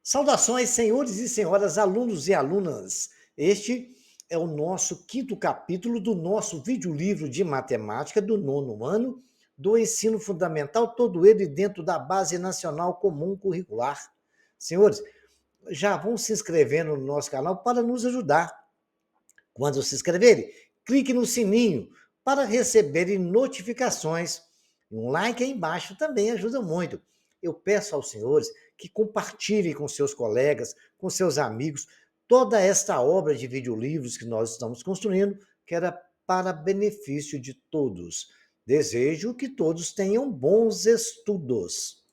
Saudações, senhores e senhoras, alunos e alunas. Este é o nosso quinto capítulo do nosso videolivro de matemática do nono ano do ensino fundamental, todo ele dentro da Base Nacional Comum Curricular. Senhores, já vão se inscrevendo no nosso canal para nos ajudar. Quando se inscreverem, clique no sininho para receberem notificações. Um like aí embaixo também ajuda muito. Eu peço aos senhores que compartilhem com seus colegas, com seus amigos, toda esta obra de videolivros que nós estamos construindo, que era para benefício de todos. Desejo que todos tenham bons estudos.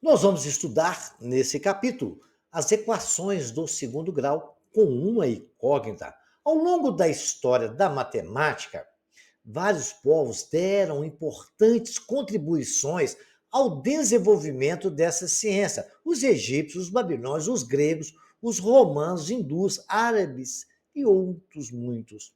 Nós vamos estudar, nesse capítulo, as equações do segundo grau com uma incógnita. Ao longo da história da matemática, vários povos deram importantes contribuições ao desenvolvimento dessa ciência. Os egípcios, os babilônios, os gregos, os romanos, hindus, árabes e outros muitos.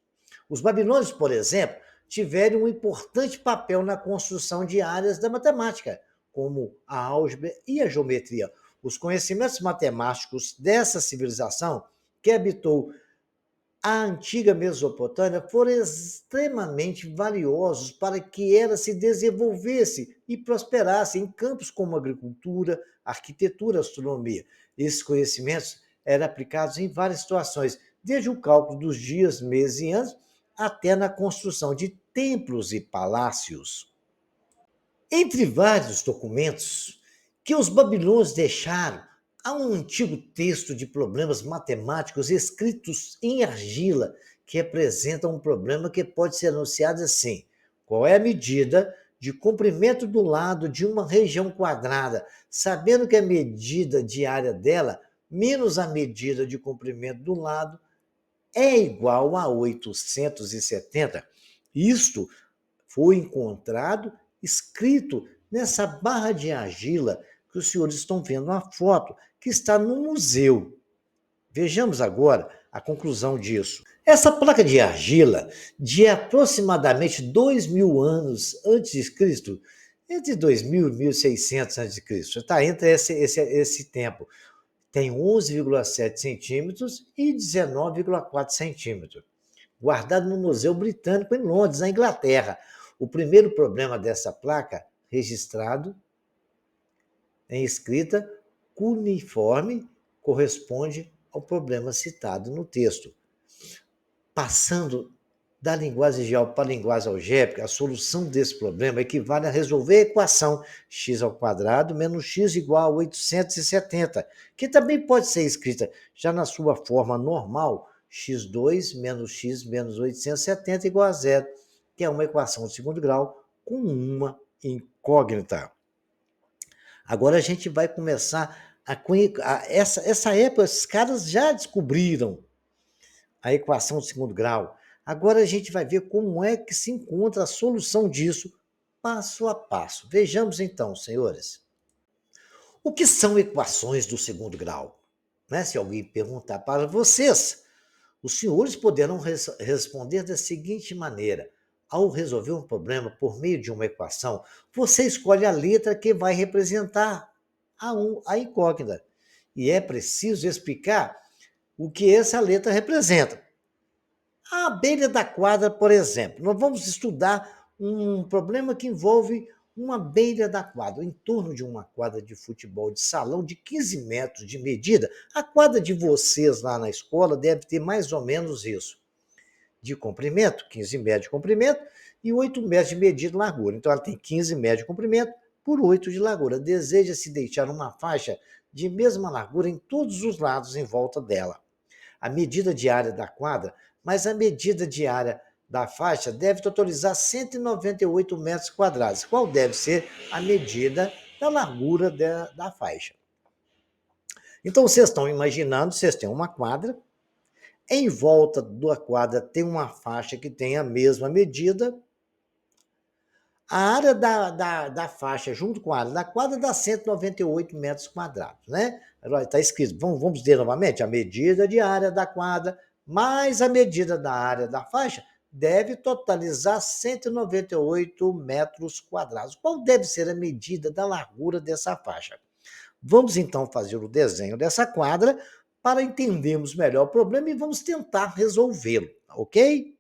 Os babilônios, por exemplo, tiveram um importante papel na construção de áreas da matemática, como a álgebra e a geometria. Os conhecimentos matemáticos dessa civilização, que habitou a antiga Mesopotâmia, foram extremamente valiosos para que ela se desenvolvesse e prosperasse em campos como agricultura, arquitetura, astronomia. Esses conhecimentos eram aplicados em várias situações, desde o cálculo dos dias, meses e anos, até na construção de templos e palácios. Entre vários documentos que os babilônios deixaram, há um antigo texto de problemas matemáticos escritos em argila que representa um problema que pode ser anunciado assim: qual é a medida de comprimento do lado de uma região quadrada, sabendo que a medida de área dela menos a medida de comprimento do lado é igual a 870. Isto foi encontrado escrito nessa barra de argila que os senhores estão vendo na foto, que está no museu. Vejamos agora a conclusão disso. Essa placa de argila, de aproximadamente 2.000 anos antes de Cristo, entre 2.000 e 1.600 antes de Cristo, está entre esse tempo, tem 11,7 centímetros e 19,4 centímetros, guardado no Museu Britânico em Londres, na Inglaterra. O primeiro problema dessa placa registrado em escrita cuneiforme corresponde ao problema citado no texto. Passando da linguagem geral para a linguagem algébrica, a solução desse problema equivale a resolver a equação x ao quadrado menos x igual a 870, que também pode ser escrita já na sua forma normal, x2 menos x menos 870 igual a zero, que é uma equação de segundo grau com uma incógnita. Agora a gente vai começar essa época, esses caras já descobriram a equação de segundo grau. Agora a gente vai ver como é que se encontra a solução disso passo a passo. Vejamos então, senhores. O que são equações do segundo grau? Se alguém perguntar para vocês, os senhores poderão responder da seguinte maneira: ao resolver um problema por meio de uma equação, você escolhe a letra que vai representar a incógnita. E é preciso explicar o que essa letra representa. A abelha da quadra, por exemplo. Nós vamos estudar um problema que envolve uma abelha da quadra, em torno de uma quadra de futebol de salão de 15 metros de medida. A quadra de vocês lá na escola deve ter mais ou menos isso. De comprimento, 15 metros de comprimento e 8 metros de medida de largura. Então, ela tem 15 metros de comprimento por 8 de largura. Deseja-se deixar uma faixa de mesma largura em todos os lados em volta dela. A medida de área da quadra, mas a medida de área da faixa deve totalizar 198 metros quadrados. Qual deve ser a medida da largura da faixa? Então, vocês estão imaginando, vocês têm uma quadra, em volta da quadra tem uma faixa que tem a mesma medida. A área da faixa, junto com a área da quadra, dá 198 metros quadrados, né? Está escrito, vamos dizer novamente, a medida de área da quadra mais a medida da área da faixa deve totalizar 198 metros quadrados. Qual deve ser a medida da largura dessa faixa? Vamos então fazer o desenho dessa quadra para entendermos melhor o problema e vamos tentar resolvê-lo, ok?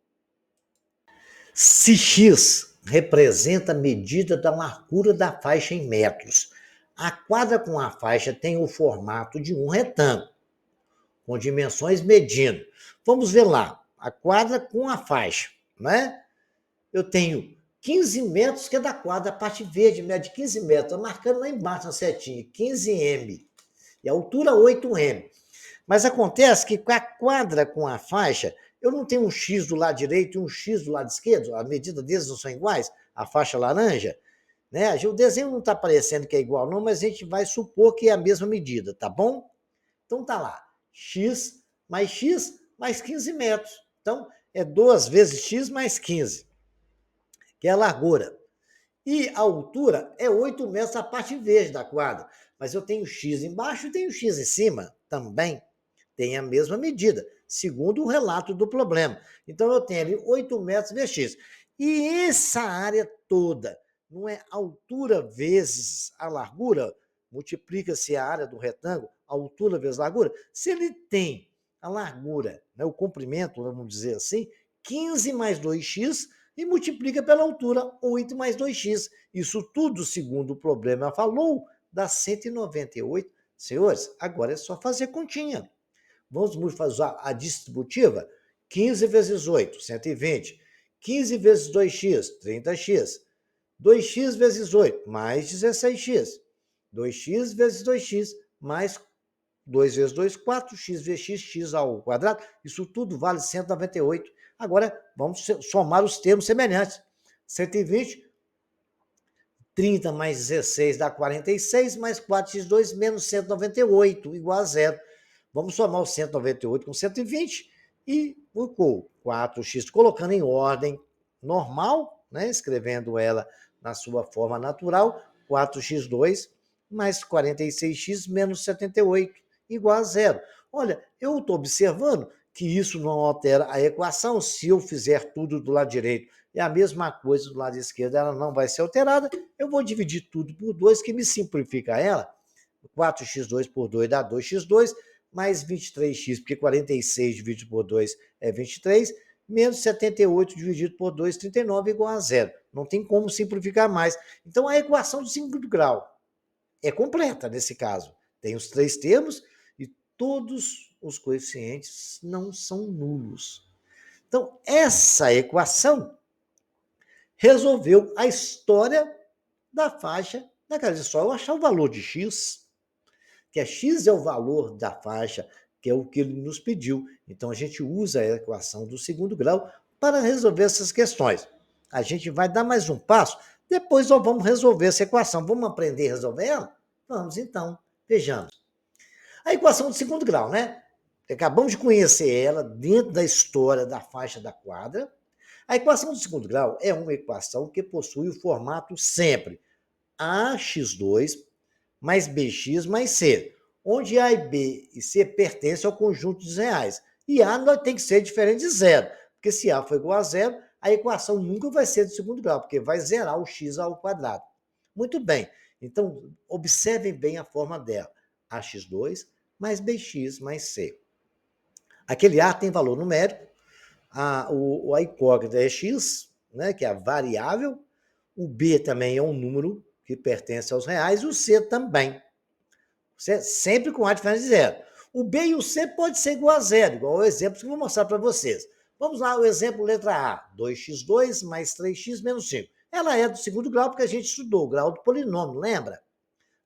Se x representa a medida da largura da faixa em metros, a quadra com a faixa tem o formato de um retângulo, com dimensões medindo. Vamos ver lá, a quadra com a faixa, né? Eu tenho 15 metros, que é da quadra, a parte verde mede 15 metros, estou marcando lá embaixo na setinha, 15m, e a altura 8m. Mas acontece que com a quadra com a faixa, eu não tenho um X do lado direito e um X do lado esquerdo, a medida deles não são iguais, a faixa laranja, né? O desenho não está parecendo que é igual, não, mas a gente vai supor que é a mesma medida, tá bom? Então tá lá, x mais 15 metros. Então, é 2 vezes x mais 15, que é a largura. E a altura é 8 metros a parte verde da quadra. Mas eu tenho x embaixo e tenho x em cima também. Tem a mesma medida, segundo o relato do problema. Então, eu tenho ali 8 metros vezes x. E essa área toda, não é altura vezes a largura? Multiplica-se a área do retângulo, a altura vezes a largura. Se ele tem a largura, né, o comprimento, vamos dizer assim, 15 mais 2x, e multiplica pela altura 8 mais 2x. Isso tudo, segundo o problema falou, dá 198. Senhores, agora é só fazer continha. Vamos fazer a distributiva? 15 vezes 8, 120. 15 vezes 2x, 30x. 2x vezes 8, mais 16x. 2x vezes 2x, mais 2 vezes 2, 4x vezes x, x ao quadrado. Isso tudo vale 198. Agora, vamos somar os termos semelhantes. 120, 30 mais 16 dá 46, mais 4x2 menos 198, igual a zero. Vamos somar o 198 com 120 e ficou 4x, colocando em ordem normal, né? Escrevendo ela na sua forma natural, 4x2 mais 46x menos 78, igual a zero. Olha, eu estou observando que isso não altera a equação se eu fizer tudo do lado direito. É a mesma coisa do lado esquerdo, ela não vai ser alterada. Eu vou dividir tudo por 2, que me simplifica ela. 4x2 por 2 dá 2x2, mais 23x, porque 46 dividido por 2 é 23, menos 78 dividido por 2, 39, igual a zero. Não tem como simplificar mais. Então, a equação de segundo grau é completa nesse caso. Tem os 3 termos e todos os coeficientes não são nulos. Então, essa equação resolveu a história da faixa daquela. Só eu achar o valor de x, que x é o valor da faixa, que é o que ele nos pediu. Então, a gente usa a equação do segundo grau para resolver essas questões. A gente vai dar mais um passo, depois nós vamos resolver essa equação. Vamos aprender a resolver ela? Vamos, então. Vejamos. A equação do segundo grau, né? Acabamos de conhecer ela dentro da história da faixa da quadra. A equação do segundo grau é uma equação que possui o formato sempre ax2 mais bx mais c, onde a e b e c pertencem ao conjunto dos reais. E a não tem que ser diferente de zero, porque se a for igual a zero, a equação nunca vai ser do segundo grau, porque vai zerar o x ao quadrado. Muito bem, então observem bem a forma dela. Ax2 mais bx mais c. Aquele a tem valor numérico, a incógnita é x, né, que é a variável, o b também é um número que pertence aos reais, e o c também. Sempre com a diferença de zero. O b e o c pode ser igual a zero, igual ao exemplo que eu vou mostrar para vocês. Vamos lá, o exemplo letra A, 2x2 mais 3x menos 5. Ela é do segundo grau porque a gente estudou o grau do polinômio, lembra?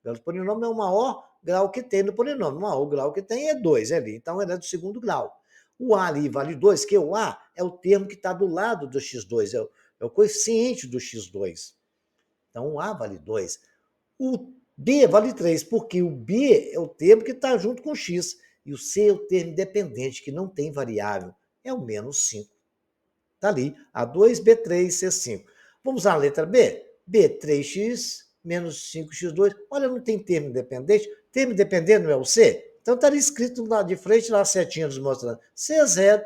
O grau do polinômio é o maior grau que tem no polinômio. O maior grau que tem é 2 ali, então ela é do segundo grau. O A ali vale 2, que o A é o termo que está do lado do x2, é o coeficiente do x2. Então, o A vale 2. O B vale 3, porque o B é o termo que está junto com o x. E o C é o termo independente, que não tem variável. É o menos 5. Está ali. A2, B3, C5. Vamos à letra B? B3x menos 5x2. Olha, não tem termo independente. Termo independente não é o C? Então estaria escrito lá de frente, lá a setinha nos mostrando. C0.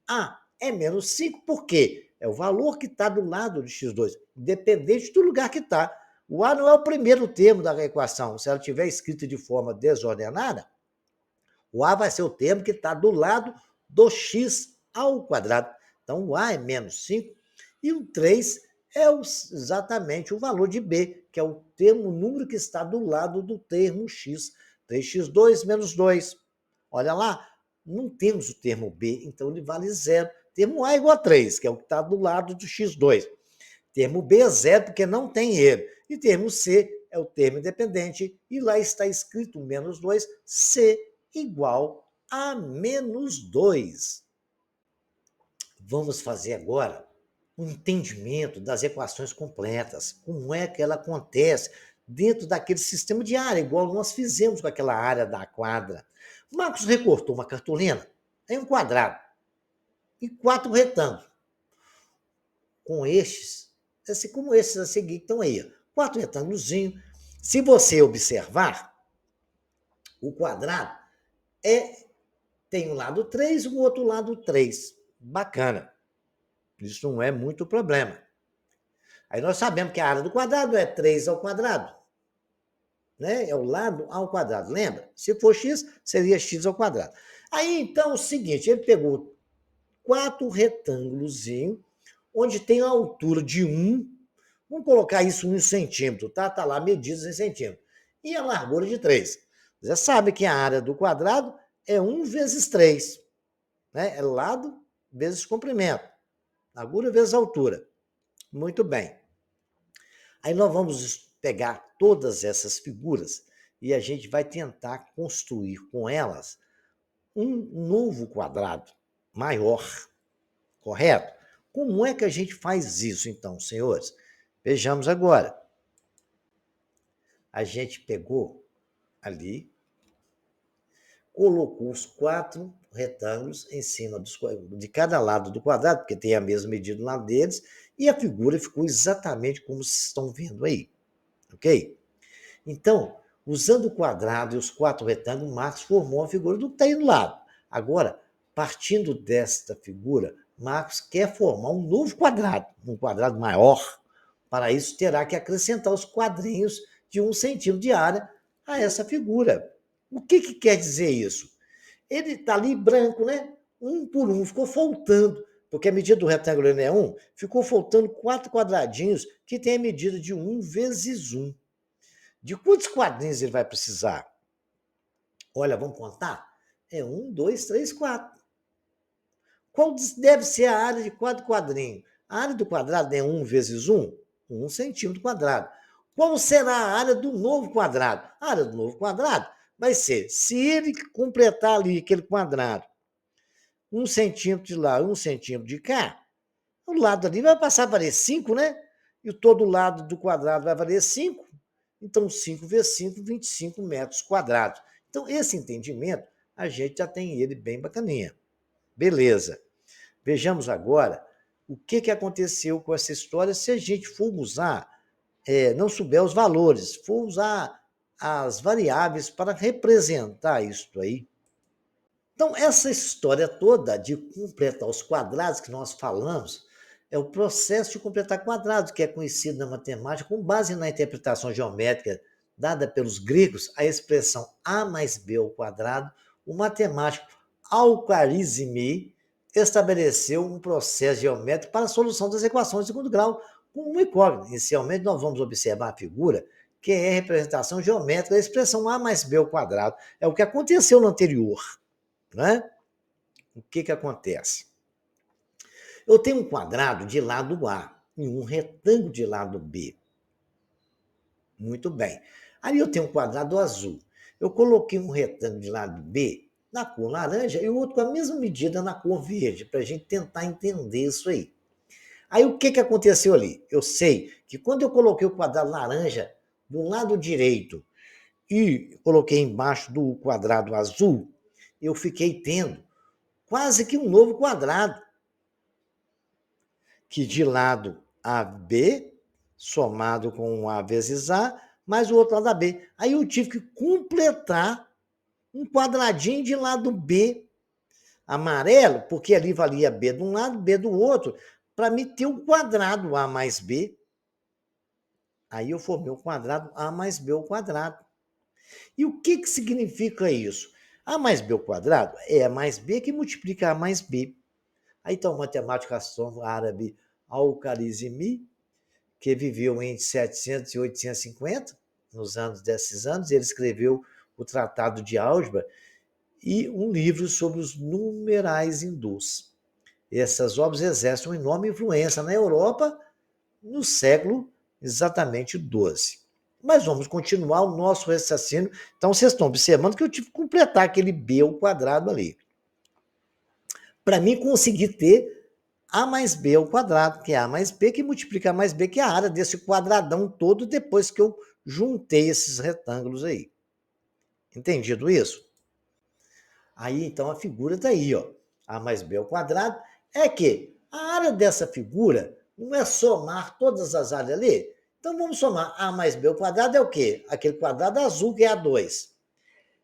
A é menos 5, por quê? É o valor que está do lado de x2, independente do lugar que está. O A não é o primeiro termo da equação. Se ela estiver escrita de forma desordenada, o A vai ser o termo que está do lado do x ao quadrado. Então, o A é menos 5 e o 3 é exatamente o valor de B, que é o termo, o número que está do lado do termo x. 3x2 menos 2. Olha lá, não temos o termo B, então ele vale zero. Termo A é igual a 3, que é o que está do lado do x2. Termo B é zero, porque não tem ele. E termo C é o termo independente, e lá está escrito menos 2, C igual a menos 2. Vamos fazer agora um entendimento das equações completas. Como é que ela acontece dentro daquele sistema de área, igual nós fizemos com aquela área da quadra. Marcos recortou uma cartolina em um quadrado e 4 retângulos. Com estes, assim como esses a seguir que estão aí. 4 retângulos. Se você observar, o quadrado tem um lado 3 e o outro lado 3. Bacana. Isso não é muito problema. Aí nós sabemos que a área do quadrado é 3 ao quadrado. Né? É o lado ao quadrado, lembra? Se for x, seria x ao quadrado. Aí, então, é o seguinte, ele pegou 4 retângulos, onde tem a altura de 1, vamos colocar isso em centímetro, tá? Tá lá medidas em centímetro. E a largura de 3. Você sabe que a área do quadrado é 1 vezes 3. Né? É lado vezes comprimento. Largura vezes altura. Muito bem. Aí nós vamos pegar todas essas figuras e a gente vai tentar construir com elas um novo quadrado maior, correto? Como é que a gente faz isso, então, senhores? Vejamos agora. A gente pegou ali, colocou os 4 retângulos em cima de cada lado do quadrado, porque tem a mesma medida lá deles, e a figura ficou exatamente como vocês estão vendo aí, ok? Então, usando o quadrado e os 4 retângulos, Marcos formou a figura do que está aí do lado. Agora, partindo desta figura, Marcos quer formar um novo quadrado, um quadrado maior. Para isso, terá que acrescentar os quadrinhos de 1 centímetro de área a essa figura. O que quer dizer isso? Ele está ali branco, né? 1 por 1, ficou faltando, porque a medida do retângulo é 1, ficou faltando 4 quadradinhos que tem a medida de 1 vezes 1. De quantos quadrinhos ele vai precisar? Olha, vamos contar? É 1, 2, 3, 4. Qual deve ser a área de 4 quadrinhos? A área do quadrado é 1 vezes 1? 1 centímetro quadrado. Qual será a área do novo quadrado? A área do novo quadrado vai ser, se ele completar ali aquele quadrado, 1 centímetro de lá, 1 centímetro de cá, o lado ali vai passar a valer 5, né? E todo lado do quadrado vai valer 5. Então, 5 vezes 5, 25 metros quadrados. Então, esse entendimento, a gente já tem ele bem bacaninha. Beleza. Vejamos agora o que aconteceu com essa história se a gente for usar, não souber os valores, for usar as variáveis para representar isso aí. Então, essa história toda de completar os quadrados que nós falamos é o processo de completar quadrados, que é conhecido na matemática com base na interpretação geométrica dada pelos gregos, a expressão a mais b ao quadrado. O matemático Al-Khwarizmi estabeleceu um processo geométrico para a solução das equações de segundo grau com uma incógnita. Inicialmente, nós vamos observar a figura, que é a representação geométrica da expressão a mais b ao quadrado. É o que aconteceu no anterior. Né? O que acontece? Eu tenho um quadrado de lado A e um retângulo de lado B. Muito bem. Aí eu tenho um quadrado azul. Eu coloquei um retângulo de lado B na cor laranja e o outro com a mesma medida na cor verde, para a gente tentar entender isso aí. Aí o que aconteceu ali? Eu sei que quando eu coloquei o quadrado laranja do lado direito e coloquei embaixo do quadrado azul, eu fiquei tendo quase que um novo quadrado, que de lado AB, somado com A vezes A, mais o outro lado AB. Aí eu tive que completar um quadradinho de lado B, amarelo, porque ali valia B de um lado, B do outro, para me ter um quadrado A mais B. Aí eu formei o quadrado A mais B ao quadrado. E o que significa isso? A mais B ao quadrado é A mais B que multiplica A mais B. Aí então o matemático astrônomo árabe Al-Khwarizmi, que viveu entre 700 e 850, nos anos desses anos, ele escreveu o Tratado de Álgebra e um livro sobre os numerais hindus. Essas obras exercem uma enorme influência na Europa no século exatamente 12. Mas vamos continuar o nosso raciocínio. Então, vocês estão observando que eu tive que completar aquele B ao quadrado ali. Para mim conseguir ter A mais B ao quadrado, que é A mais B, que multiplica A mais B, que é a área desse quadradão todo, depois que eu juntei esses retângulos aí. Entendido isso? Aí, então, a figura está aí, ó. A mais B ao quadrado é que a área dessa figura não é somar todas as áreas ali. Então, vamos somar A mais B ao quadrado é o quê? Aquele quadrado azul que é A2.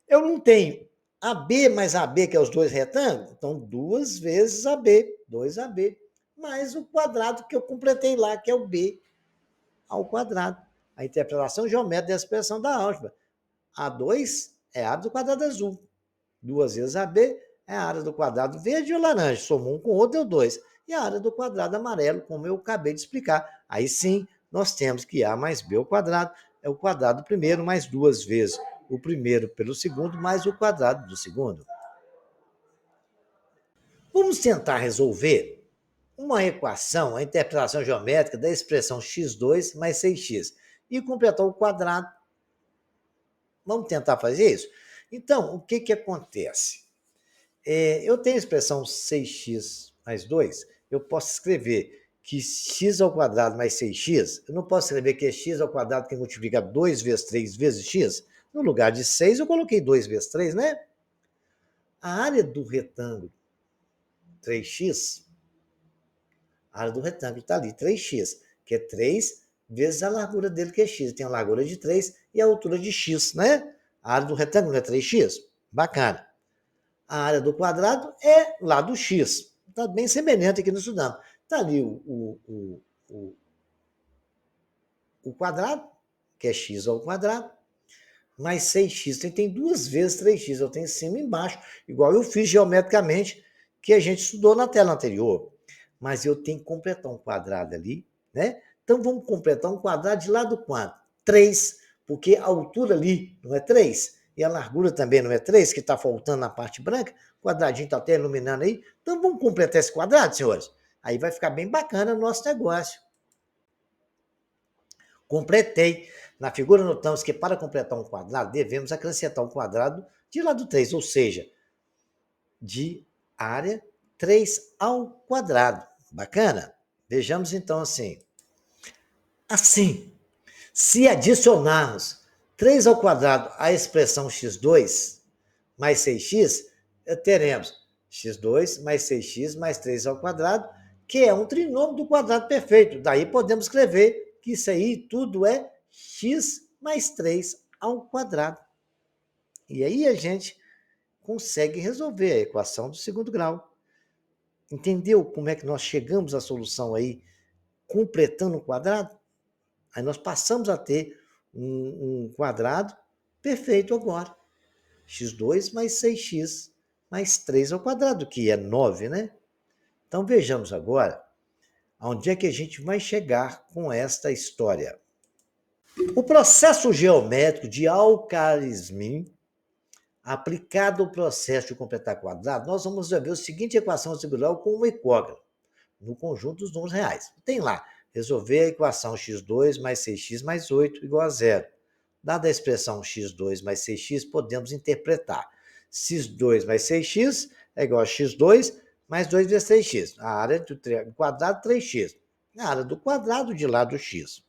Eu não tenho AB mais AB, que é os dois retângulos, então 2 vezes AB, 2AB, mais o quadrado que eu completei lá, que é o B ao quadrado. A interpretação geométrica da expressão da álgebra. A2 é a área do quadrado azul. 2 vezes AB é a área do quadrado verde ou laranja. Somou um com o outro, deu 2. E a área do quadrado amarelo, como eu acabei de explicar. Aí sim, nós temos que A mais B ao quadrado é o quadrado do primeiro mais 2 vezes o primeiro pelo segundo mais o quadrado do segundo. Vamos tentar resolver uma equação, a interpretação geométrica da expressão x2 mais 6x e completar o quadrado. Vamos tentar fazer isso? Então, o que acontece? Eu tenho a expressão 6x mais 2, eu posso escrever que x ao quadrado mais 6x, eu não posso escrever que é x ao quadrado que multiplica 2 vezes 3 vezes x? No lugar de 6, eu coloquei 2 vezes 3, né? A área do retângulo 3x, a área do retângulo está ali, 3x, que é 3 vezes a largura dele, que é x. Tem a largura de 3 e a altura de x, né? A área do retângulo é 3x. Bacana. A área do quadrado é lá do x. Está bem semelhante aqui no estudando. Está ali o quadrado, que é x ao quadrado, mais 6x. Então, tem 2 vezes 3x. Eu tenho cima e embaixo, igual eu fiz geometricamente, que a gente estudou na tela anterior. Mas eu tenho que completar um quadrado ali, né? Então, vamos completar um quadrado de lado quanto? 3, porque a altura ali não é 3, e a largura também não é 3, que está faltando na parte branca, o quadradinho está até iluminando aí. Então, vamos completar esse quadrado, senhores? Aí vai ficar bem bacana o nosso negócio. Completei. Na figura notamos que para completar um quadrado, devemos acrescentar um quadrado de lado 3, ou seja, de área 3 ao quadrado. Bacana? Vejamos então assim. Assim, se adicionarmos 3 ao quadrado à expressão x2 mais 6x, teremos x2 mais 6x mais 3 ao quadrado, que é um trinômio do quadrado perfeito. Daí podemos escrever que isso aí tudo é x mais 3 ao quadrado. E aí a gente consegue resolver a equação do segundo grau. Entendeu como é que nós chegamos à solução aí, completando o quadrado? Aí nós passamos a ter um quadrado perfeito agora. x2 mais 6x mais 3 ao quadrado, que é 9, né? Então vejamos agora aonde é que a gente vai chegar com esta história. O processo geométrico de Al-Khwarizmi, aplicado ao processo de completar quadrado, nós vamos ver a seguinte equação integral com uma incógnita no conjunto dos números reais. Tem lá, resolver a equação x2 mais 6x mais 8 igual a zero. Dada a expressão x2 mais 6x, podemos interpretar x2 mais 6x é igual a x2 mais 2 vezes 3x. A área do quadrado, 3x. A área do quadrado de lá do x.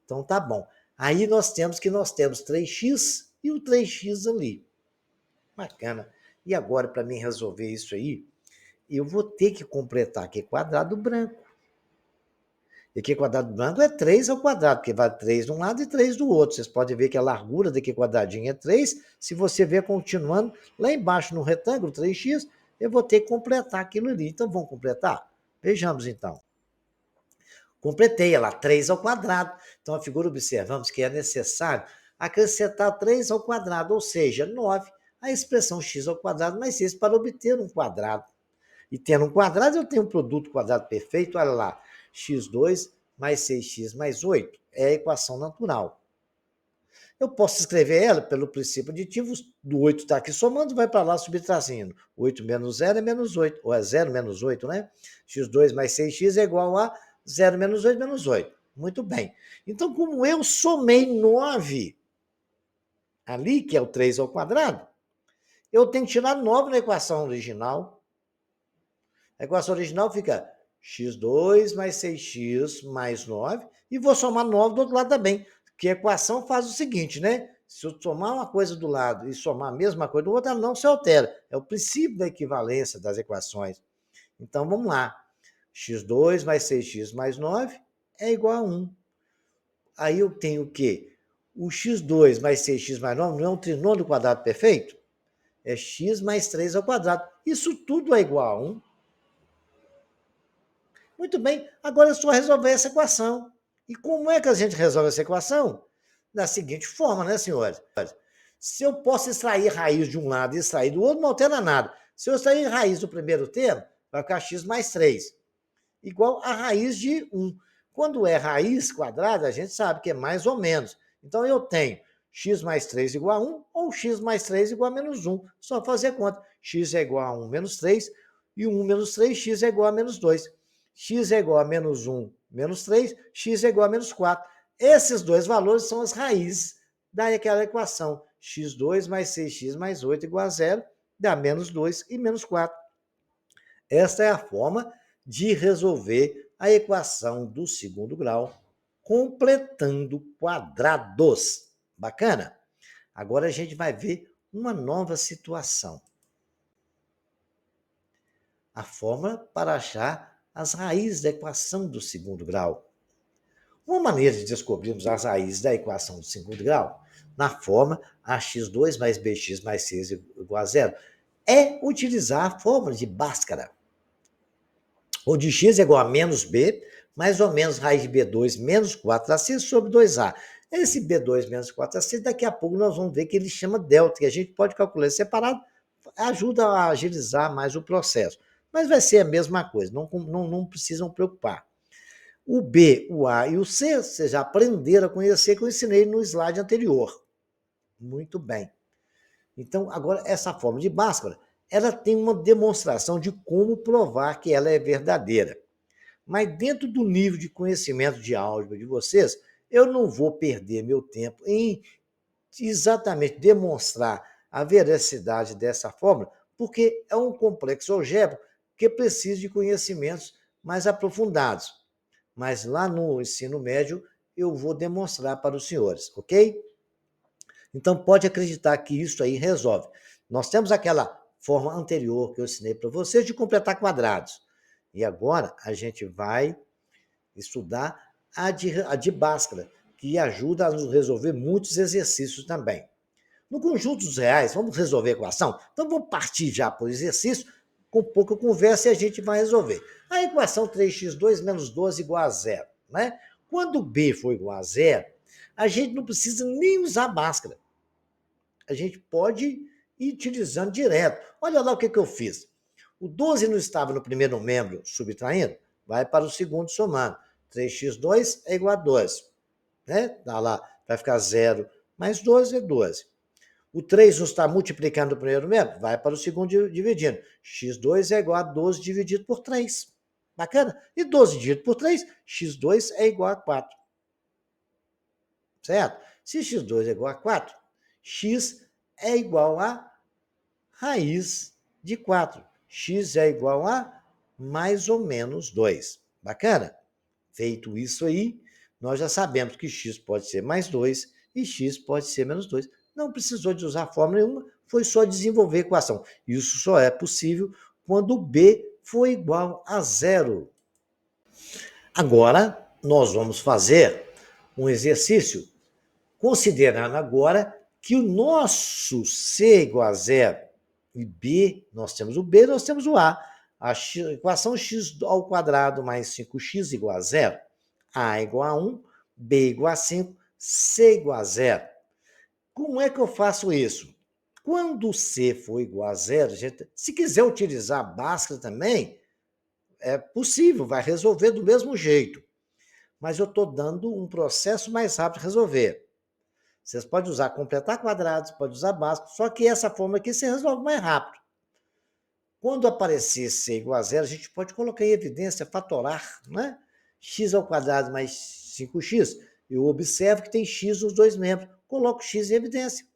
Então, tá bom. Aí nós temos 3x e o 3x ali. Bacana. E agora, para mim resolver isso aí, eu vou ter que completar aqui quadrado branco. E aqui quadrado branco é 3 ao quadrado, porque vai 3 de um lado e 3 do outro. Vocês podem ver que a largura daqui quadradinho é 3. Se você ver continuando, lá embaixo no retângulo 3x, eu vou ter que completar aquilo ali. Então, vamos completar? Vejamos então. Completei ela, 3 ao quadrado. Então, a figura observamos que é necessário acrescentar 3 ao quadrado, ou seja, 9, a expressão x ao quadrado mais 6 para obter um quadrado. E tendo um quadrado, eu tenho um produto quadrado perfeito, olha lá, x2 mais 6x mais 8, é a equação natural. Eu posso escrever ela pelo princípio aditivo, do 8 está aqui somando, vai para lá subtraindo. 8 menos 0 é menos 8, ou é 0 menos 8, né? x2 mais 6x é igual a 0 menos 8 menos 8. Muito bem. Então, como eu somei 9 ali, que é o 3 ao quadrado, eu tenho que tirar 9 na equação original. A equação original fica x2 mais 6x mais 9, e vou somar 9 do outro lado também, que a equação faz o seguinte, né? Se eu somar uma coisa do lado e somar a mesma coisa do outro, ela não se altera. É o princípio da equivalência das equações. Então, vamos lá. x2 mais 6x mais 9 é igual a 1. Aí eu tenho o quê? O x2 mais 6x mais 9 não é um trinômio quadrado perfeito? É x mais 3 ao quadrado. Isso tudo é igual a 1. Muito bem, agora é só resolver essa equação. E como é que a gente resolve essa equação? Da seguinte forma, né, senhores? Se eu posso extrair raiz de um lado e extrair do outro, não altera nada. Se eu extrair raiz do primeiro termo, vai ficar x mais 3, igual a raiz de 1. Quando é raiz quadrada, a gente sabe que é mais ou menos. Então, eu tenho x mais 3 igual a 1 ou x mais 3 igual a menos 1. Só fazer conta. X é igual a 1 menos 3 e 1 menos 3, x é igual a menos 2. X é igual a menos 1 menos 3, x é igual a menos 4. Esses dois valores são as raízes daquela equação. x2 mais 6x mais 8 igual a 0, dá menos 2 e menos 4. Esta é a forma de resolver a equação do segundo grau, completando quadrados. Bacana? Agora a gente vai ver uma nova situação. A fórmula para achar as raízes da equação do segundo grau. Uma maneira de descobrirmos as raízes da equação do segundo grau, na forma ax2 mais bx mais c igual a 0, é utilizar a fórmula de Bhaskara, onde x é igual a menos b, mais ou menos raiz de b2 menos 4ac sobre 2a. Esse b2 menos 4ac, daqui a pouco nós vamos ver que ele chama delta, que a gente pode calcular separado, ajuda a agilizar mais o processo. Mas vai ser a mesma coisa, não precisam preocupar. O B, o A e o C, vocês já aprenderam a conhecer, que eu ensinei no slide anterior. Muito bem. Então, agora, essa fórmula de Bhaskara, ela tem uma demonstração de como provar que ela é verdadeira. Mas dentro do nível de conhecimento de álgebra de vocês, eu não vou perder meu tempo em exatamente demonstrar a veracidade dessa fórmula, porque é um complexo algébrico que precisa de conhecimentos mais aprofundados. Mas lá no ensino médio eu vou demonstrar para os senhores, ok? Então pode acreditar que isso aí resolve. Nós temos aquela forma anterior que eu ensinei para vocês de completar quadrados. E agora a gente vai estudar a de Bhaskara, que ajuda a nos resolver muitos exercícios também. No conjunto dos reais, vamos resolver a equação? Então vamos partir já por exercício, com pouca conversa e a gente vai resolver. A equação 3x2 menos 12 igual a 0. Né? Quando b for igual a 0, a gente não precisa nem usar Bhaskara. A gente pode ir utilizando direto. Olha lá o que eu fiz. O 12 não estava no primeiro membro subtraindo, vai para o segundo somando. 3x2 é igual a 12. Né? Tá lá, vai ficar 0 mais 12 é 12. O 3 não está multiplicando o primeiro membro, vai para o segundo dividindo. x2 é igual a 12 dividido por 3. Bacana? E 12 dividido por 3, x2 é igual a 4. Certo? Se x2 é igual a 4, x é igual a raiz de 4. X é igual a mais ou menos 2. Bacana? Feito isso aí, nós já sabemos que x pode ser mais 2 e x pode ser menos 2. Não precisou de usar fórmula nenhuma, foi só desenvolver a equação. Isso só é possível quando b for igual a 0. Agora, nós vamos fazer um exercício, considerando agora que o nosso c igual a 0 e b, nós temos o b, nós temos o a. A equação x ao quadrado mais 5x igual a 0. A igual a 1, B igual a 5, C igual a 0. Como é que eu faço isso? Quando C for igual a 0, gente, se quiser utilizar a Bhaskara também, é possível, vai resolver do mesmo jeito. Mas eu estou dando um processo mais rápido de resolver. Vocês podem usar completar quadrados, pode usar Bhaskara, só que essa forma aqui você resolve mais rápido. Quando aparecer C igual a 0, a gente pode colocar em evidência, fatorar, né? X ao quadrado mais 5x. Eu observo que tem x nos dois membros. Coloco x em evidência.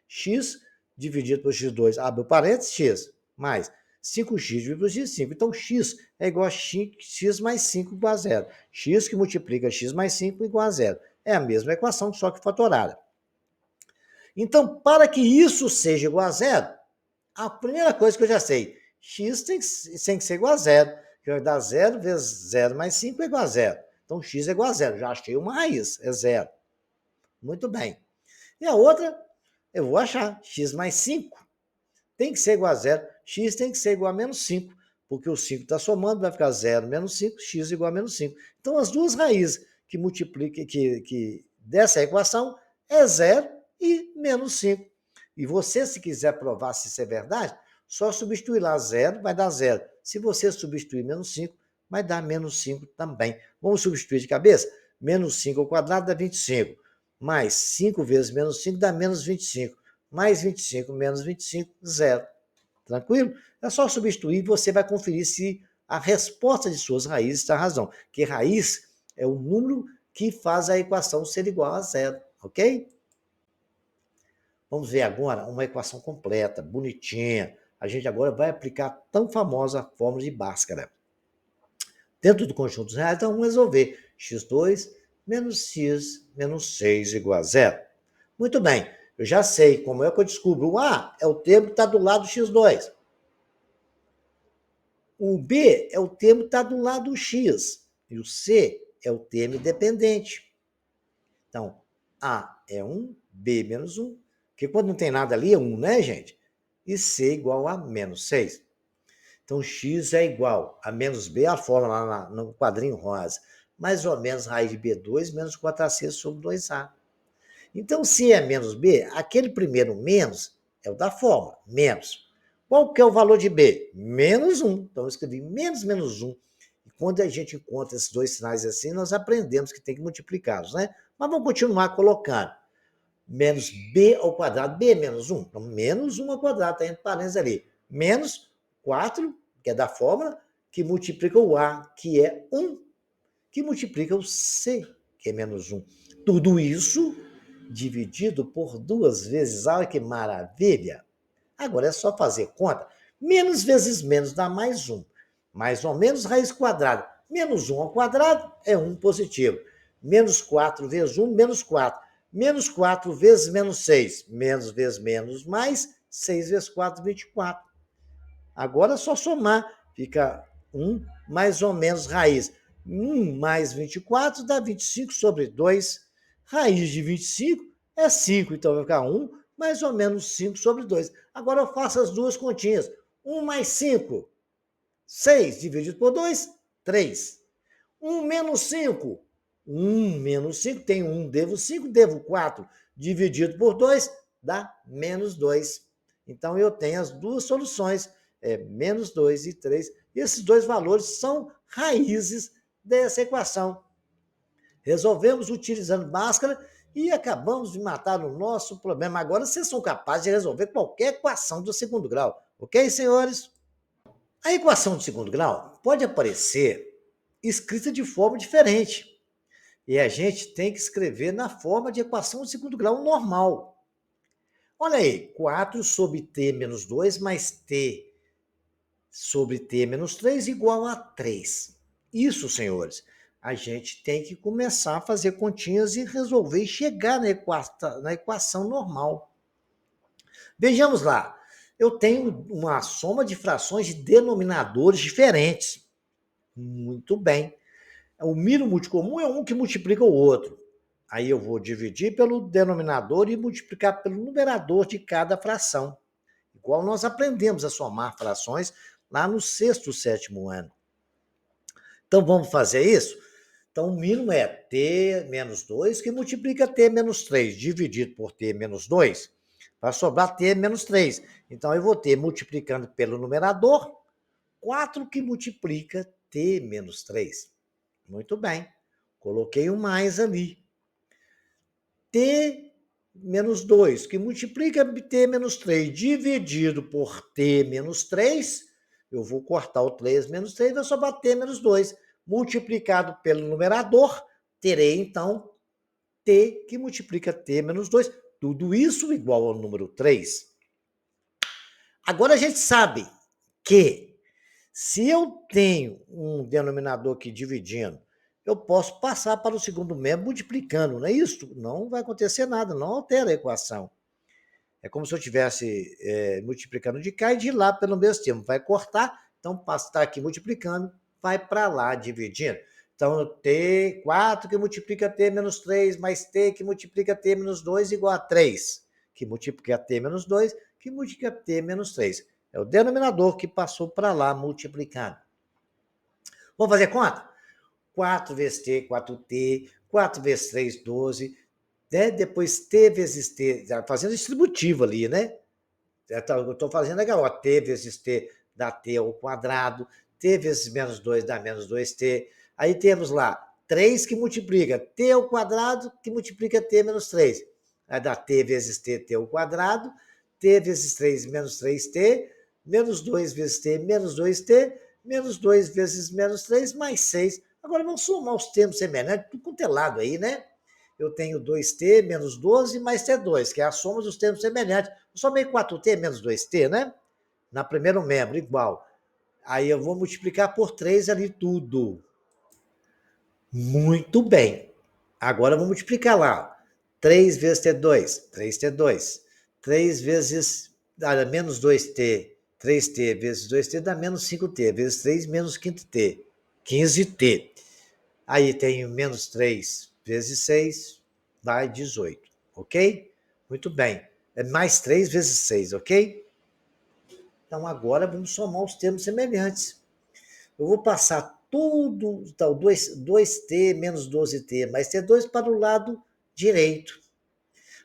X dividido por x2, abre o parênteses, x, mais 5x dividido por x, 5. Então, x é igual a x mais 5 igual a 0. X que multiplica x mais 5 igual a 0. É a mesma equação, só que fatorada. Então, para que isso seja igual a 0, a primeira coisa que eu já sei, x tem que ser igual a 0. Que vai dar 0 vezes 0 mais 5 é igual a 0. Então, x é igual a 0. Já achei uma raiz, é 0. Muito bem. E a outra, eu vou achar x mais 5 tem que ser igual a 0. X tem que ser igual a menos 5, porque o 5 está somando, vai ficar 0 menos 5, x igual a menos 5. Então, as duas raízes que multiplicam, que dessa equação é 0 e menos 5. E você, se quiser provar se isso é verdade, só substituir lá 0, vai dar 0. Se você substituir menos 5, vai dar menos 5 também. Vamos substituir de cabeça? Menos 5 ao quadrado dá 25. Mais 5 vezes menos 5 dá menos 25. Mais 25 menos 25, 0. Tranquilo? É só substituir e você vai conferir se a resposta de suas raízes está razão. Que raiz é o número que faz a equação ser igual a 0, ok? Vamos ver agora uma equação completa, bonitinha. A gente agora vai aplicar a tão famosa fórmula de Bhaskara. Dentro do conjunto dos reais, então vamos resolver x2 menos x menos 6 igual a 0. Muito bem. Eu já sei como é que eu descubro. O A é o termo que está do lado do x2. O B é o termo que está do lado do x. E o C é o termo independente. Então, A é 1, B menos 1. Porque quando não tem nada ali é 1, né, gente? E C igual a menos 6. Então, x é igual a menos B, a fórmula lá no quadrinho rosa. Mais ou menos raiz de B2 menos 4AC sobre 2A. Então, se é menos B, aquele primeiro menos é o da fórmula, menos. Qual que é o valor de B? Menos 1. Então, eu escrevi menos menos 1. E quando a gente encontra esses dois sinais assim, nós aprendemos que tem que multiplicá-los, né? Mas vamos continuar colocando. Menos B ao quadrado, B menos 1. Então, menos 1 ao quadrado, está entre parênteses ali. Menos 4, que é da fórmula, que multiplica o A, que é 1, que multiplica o C, que é menos 1. Tudo isso dividido por 2 vezes. Olha que maravilha! Agora é só fazer conta. Menos vezes menos dá mais 1. Mais ou menos raiz quadrada. Menos 1 ao quadrado é 1 positivo. Menos 4 vezes 1, menos 4. Menos 4 vezes menos 6. Menos vezes menos mais. 6 vezes 4, 24. Agora é só somar. Fica 1 mais ou menos raiz. 1 mais 24 dá 25 sobre 2. Raiz de 25 é 5, então vai ficar 1 mais ou menos 5 sobre 2. Agora eu faço as duas continhas. 1 mais 5, 6 dividido por 2, 3. 1 menos 5, 1 menos 5, tem 1, devo 5, devo 4, dividido por 2, dá menos 2. Então eu tenho as duas soluções, menos 2 e 3. E esses dois valores são raízes dessa equação. Resolvemos utilizando Bhaskara e acabamos de matar o nosso problema. Agora vocês são capazes de resolver qualquer equação do segundo grau. Ok, senhores? A equação do segundo grau pode aparecer escrita de forma diferente. E a gente tem que escrever na forma de equação de segundo grau normal. Olha aí, 4 sobre t menos 2 mais t sobre t menos 3 igual a 3. Isso, senhores, a gente tem que começar a fazer continhas e resolver e chegar na equação normal. Vejamos lá. Eu tenho uma soma de frações de denominadores diferentes. Muito bem. O mínimo multicomum é um que multiplica o outro. Aí eu vou dividir pelo denominador e multiplicar pelo numerador de cada fração. Igual nós aprendemos a somar frações lá no sexto, sétimo ano. Então vamos fazer isso? Então, o mínimo é t menos 2, que multiplica t menos 3, dividido por t menos 2, vai sobrar t menos 3. Então, eu vou ter, multiplicando pelo numerador, 4 que multiplica t menos 3. Muito bem. Coloquei um mais ali. T menos 2, que multiplica t menos 3, dividido por t menos 3, eu vou cortar o 3 menos 3, vai sobrar t menos 2. Multiplicado pelo numerador, terei, então, t que multiplica t menos 2. Tudo isso igual ao número 3. Agora a gente sabe que se eu tenho um denominador aqui dividindo, eu posso passar para o segundo membro multiplicando, não é isso? Não vai acontecer nada, não altera a equação. É como se eu estivesse multiplicando de cá e de lá pelo mesmo tempo. Vai cortar, então passa estar aqui multiplicando, vai para lá dividindo. Então, t4 que multiplica t menos 3, mais t que multiplica t menos 2 igual a 3, que multiplica t menos 2, que multiplica t menos 3. É o denominador que passou para lá multiplicando. Vamos fazer conta? 4 vezes t, 4t, 4 vezes 3, 12, né? Depois t vezes t, fazendo distributivo ali, né? Eu estou fazendo aqui, ó, t vezes t dá t ao quadrado, t vezes menos 2 dá menos 2t. Aí temos lá 3 que multiplica t ao quadrado, que multiplica t menos 3. Aí dá t vezes t ao quadrado, t vezes 3 menos 3t, menos 2 vezes t menos 2t, menos 2 vezes menos 3, mais 6. Agora vamos somar os termos semelhantes, tudo quanto é lado aí, né? Eu tenho 2t menos 12 mais t2, que é a soma dos termos semelhantes. Eu somei 4t menos 2t, né? Na primeiro membro, igual. Aí eu vou multiplicar por 3 ali tudo. Muito bem. Agora eu vou multiplicar lá. 3 vezes t2, 3t2. 3 vezes menos 2t, 3t vezes 2t dá menos 5t, vezes 3 menos 5t, 15t. Aí tenho menos 3 vezes 6, dá 18, ok? Muito bem. É mais 3 vezes 6, ok? Então, agora vamos somar os termos semelhantes. Eu vou passar tudo, então, 2t menos 12t mais t2 para o lado direito.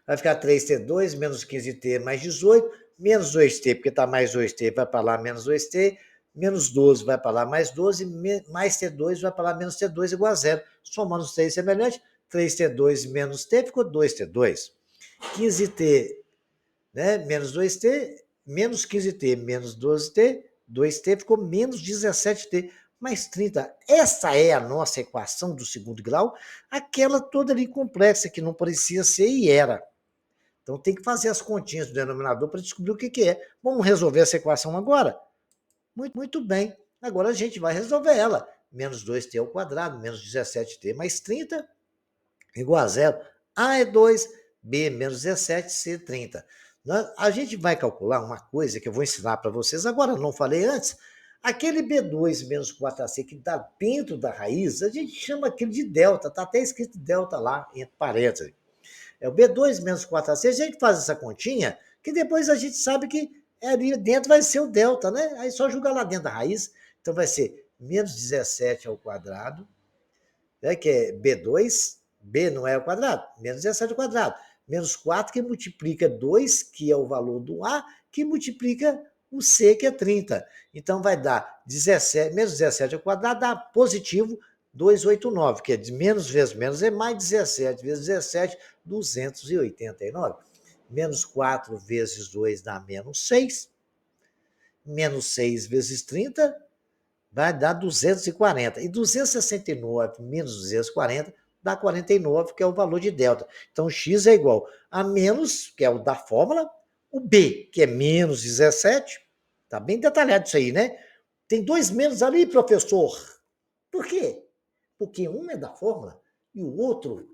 Vai ficar 3t2 menos 15t mais 18, menos 2t, porque está mais 2t, vai para lá menos 2t, menos 12 vai para lá mais 12, mais t2 vai para lá menos t2 igual a zero. Somando os três semelhantes, 3t2 menos t ficou 2t2. 15t, né, menos 2t, menos 15t menos 12t, 2t ficou menos 17t mais 30. Essa é a nossa equação do segundo grau, aquela toda ali complexa que não parecia ser e era. Então tem que fazer as continhas do denominador para descobrir o que é. Vamos resolver essa equação agora? Muito bem. Agora a gente vai resolver ela. Menos 2t ao quadrado, menos 17t mais 30, igual a zero. A é 2, B menos 17, C 30. A gente vai calcular uma coisa que eu vou ensinar para vocês agora, não falei antes. Aquele B2 menos 4AC que está dentro da raiz, a gente chama aquilo de delta, está até escrito delta lá, entre parênteses. É o B2 menos 4AC, a gente faz essa continha, que depois a gente sabe que ali dentro vai ser o delta, né? Aí só jogar lá dentro da raiz, então vai ser menos 17 ao quadrado, né? Que é B2, B não é ao quadrado, menos 17 ao quadrado, menos 4 que multiplica 2, que é o valor do A, que multiplica o C, que é 30. Então vai dar 17, menos 17 ao quadrado, dá positivo 289, que é de menos vezes menos é mais 17 vezes 17, 289. Menos 4 vezes 2 dá menos 6. Menos 6 vezes 30 vai dar 240. E 269 menos 240 dá 49, que é o valor de delta. Então, x é igual a menos, que é o da fórmula, o b, que é menos 17. Está bem detalhado isso aí, né? Tem dois menos ali, professor. Por quê? Porque um é da fórmula e o outro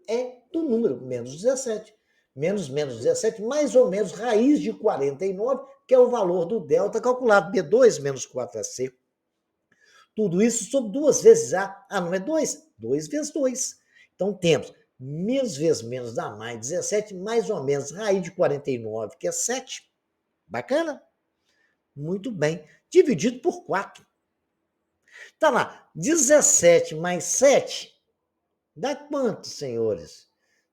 é do número, menos 17. Menos 17, mais ou menos raiz de 49, que é o valor do delta calculado, B2 menos 4AC. Tudo isso sobre 2 vezes A. Ah, não é 2? 2 vezes 2. Então temos menos vezes menos dá mais 17, mais ou menos raiz de 49, que é 7. Bacana? Muito bem. Dividido por 4. Tá lá, 17 mais 7 Dá quanto, senhores?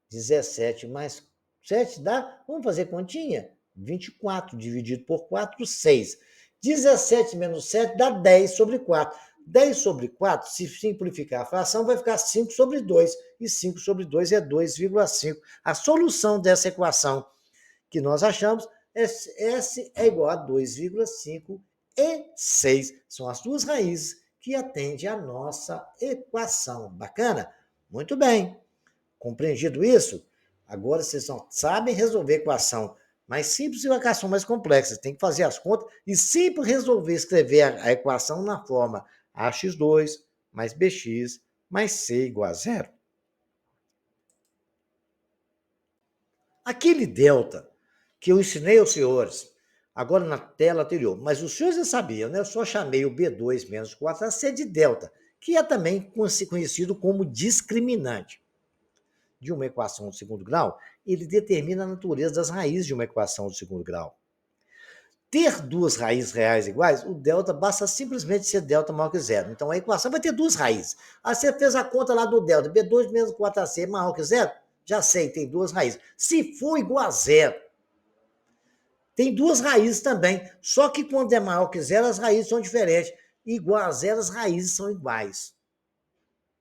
17 mais 7 dá, vamos fazer continha? 24 dividido por 4, 6. 17 menos 7 dá 10 sobre 4. 10 sobre 4, se simplificar a fração, vai ficar 5 sobre 2. E 5 sobre 2 é 2,5. A solução dessa equação que nós achamos, S é igual a 2,5 e 6. São as duas raízes que atendem a nossa equação. Bacana? Muito bem. Compreendido isso? Agora vocês não sabem resolver equação mais simples e equação mais complexa. Tem que fazer as contas e sempre resolver escrever a equação na forma ax2 mais bx mais c igual a zero. Aquele delta que eu ensinei aos senhores, agora na tela anterior, mas os senhores já sabiam, né? Eu só chamei o B2 menos 4AC de delta, que é também conhecido como discriminante de uma equação de segundo grau, ele determina a natureza das raízes de uma equação de segundo grau. Ter duas raízes reais iguais, o delta basta simplesmente ser delta maior que zero. Então a equação vai ter duas raízes. Aí você fez a conta lá do delta, B2 menos 4AC maior que zero, já sei, tem duas raízes. Se for igual a zero, tem duas raízes também, só que quando é maior que zero, as raízes são diferentes. Igual a zero, as raízes são iguais.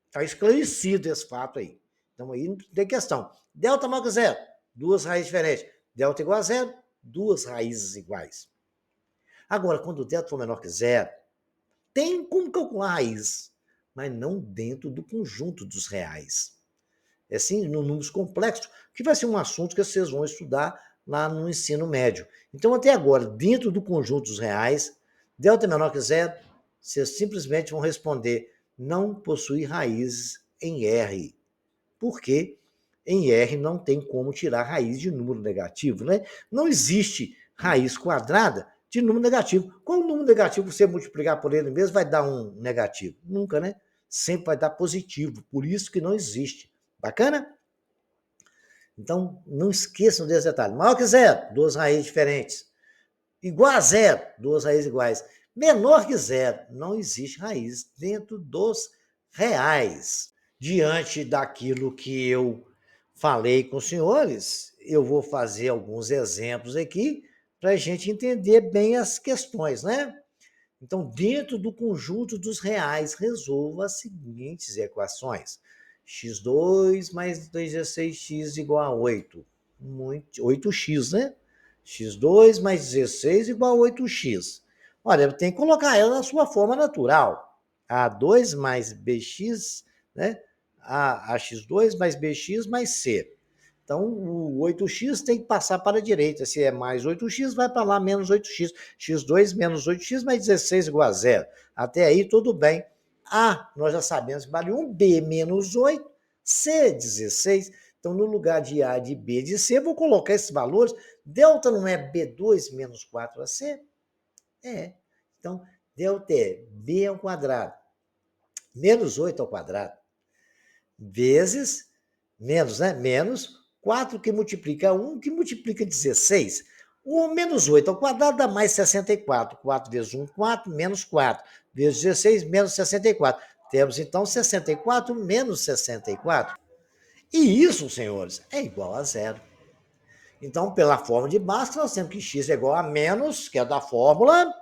Está esclarecido esse fato aí. Então aí não tem questão. Delta maior que zero, duas raízes diferentes. Delta igual a zero, duas raízes iguais. Agora, quando o delta for menor que zero, tem como calcular a raiz, mas não dentro do conjunto dos reais. É assim, no números complexos, que vai ser um assunto que vocês vão estudar lá no ensino médio. Então, até agora, dentro do conjunto dos reais, delta menor que zero, vocês simplesmente vão responder não possui raízes em R. Porque em R não tem como tirar raiz de número negativo, né? Não existe raiz quadrada de número negativo. Qual o número negativo você multiplicar por ele mesmo vai dar um negativo? Nunca, né? Sempre vai dar positivo. Por isso que não existe. Bacana? Então, não esqueçam desse detalhe. Maior que zero, duas raízes diferentes. Igual a zero, duas raízes iguais. Menor que zero, não existe raiz dentro dos reais. Diante daquilo que eu falei com os senhores, eu vou fazer alguns exemplos aqui para a gente entender bem as questões, né? Então, dentro do conjunto dos reais, resolva as seguintes equações. x2 mais 16x igual a 8. 8x, né? x2 mais 16 igual a 8x. Olha, tem que colocar ela na sua forma natural. A2 mais bx, né? A x2 mais bx mais c. Então, o 8x tem que passar para a direita. Se é mais 8x, vai para lá menos 8x. x2 menos 8x mais 16 igual a zero. Até aí, tudo bem. A, nós já sabemos que vale 1. B menos 8. C, 16. Então, no lugar de A, de B, de C, eu vou colocar esses valores. Delta não é B2 menos 4AC? É. Então, delta é B ao quadrado menos 8 ao quadrado vezes, menos, né? Menos 4 que multiplica 1, que multiplica 16. O menos 8 ao quadrado dá mais 64. 4 vezes 1, 4, menos 4. Vezes 16, menos 64. Temos, então, 64 menos 64. E isso, senhores, é igual a zero. Então, pela fórmula de Bhaskara, nós temos que x é igual a menos, que é da fórmula,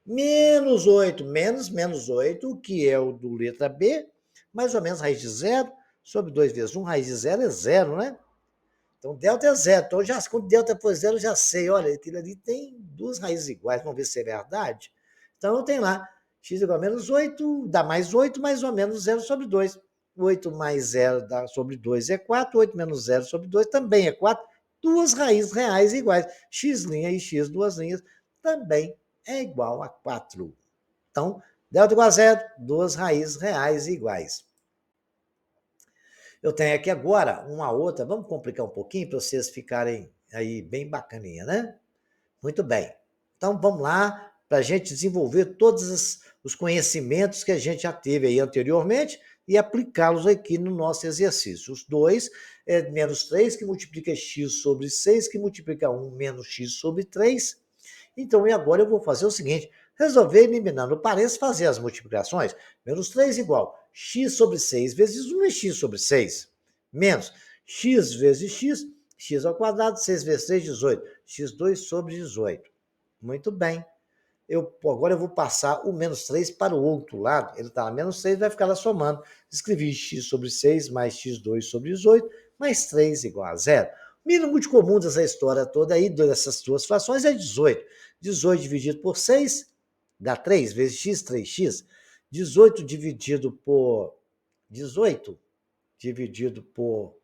menos 8, menos 8, que é o do letra B, mais ou menos raiz de zero, sobre 2 vezes 1, raiz de zero é zero, né? Então, delta é zero. Então, já, quando delta for zero, eu já sei. Olha, aquilo ali tem duas raízes iguais. Vamos ver se é verdade. Então, eu tenho lá x igual a menos 8, dá mais 8, mais ou menos zero sobre 2. 8 mais zero dá sobre 2 é 4. 8 menos zero sobre 2 também é 4. Duas raízes reais iguais. X' e x, duas linhas, também é igual a 4. Então, delta igual a zero, duas raízes reais iguais. Eu tenho aqui agora uma outra, vamos complicar um pouquinho para vocês ficarem aí bem bacaninha, né? Muito bem. Então vamos lá para a gente desenvolver todos os conhecimentos que a gente já teve aí anteriormente e aplicá-los aqui no nosso exercício. Os dois é menos 3 que multiplica x sobre 6 que multiplica 1 menos x sobre 3. Então, e agora eu vou fazer o seguinte, resolver eliminando parênteses, fazer as multiplicações. Menos 3 igual x sobre 6 vezes 1 é x sobre 6. Menos x vezes x, x ao quadrado, 6 vezes 3, 18. x2 sobre 18. Muito bem. Agora eu vou passar o menos 3 para o outro lado. Ele está lá, menos 3, vai ficar lá somando. Escrevi x sobre 6 mais x2 sobre 18, mais 3 igual a zero. O mínimo de comum dessa história toda aí, dessas duas frações, é 18. 18 dividido por 6 dá 3 vezes x, 3x. 18 dividido por 18 dividido por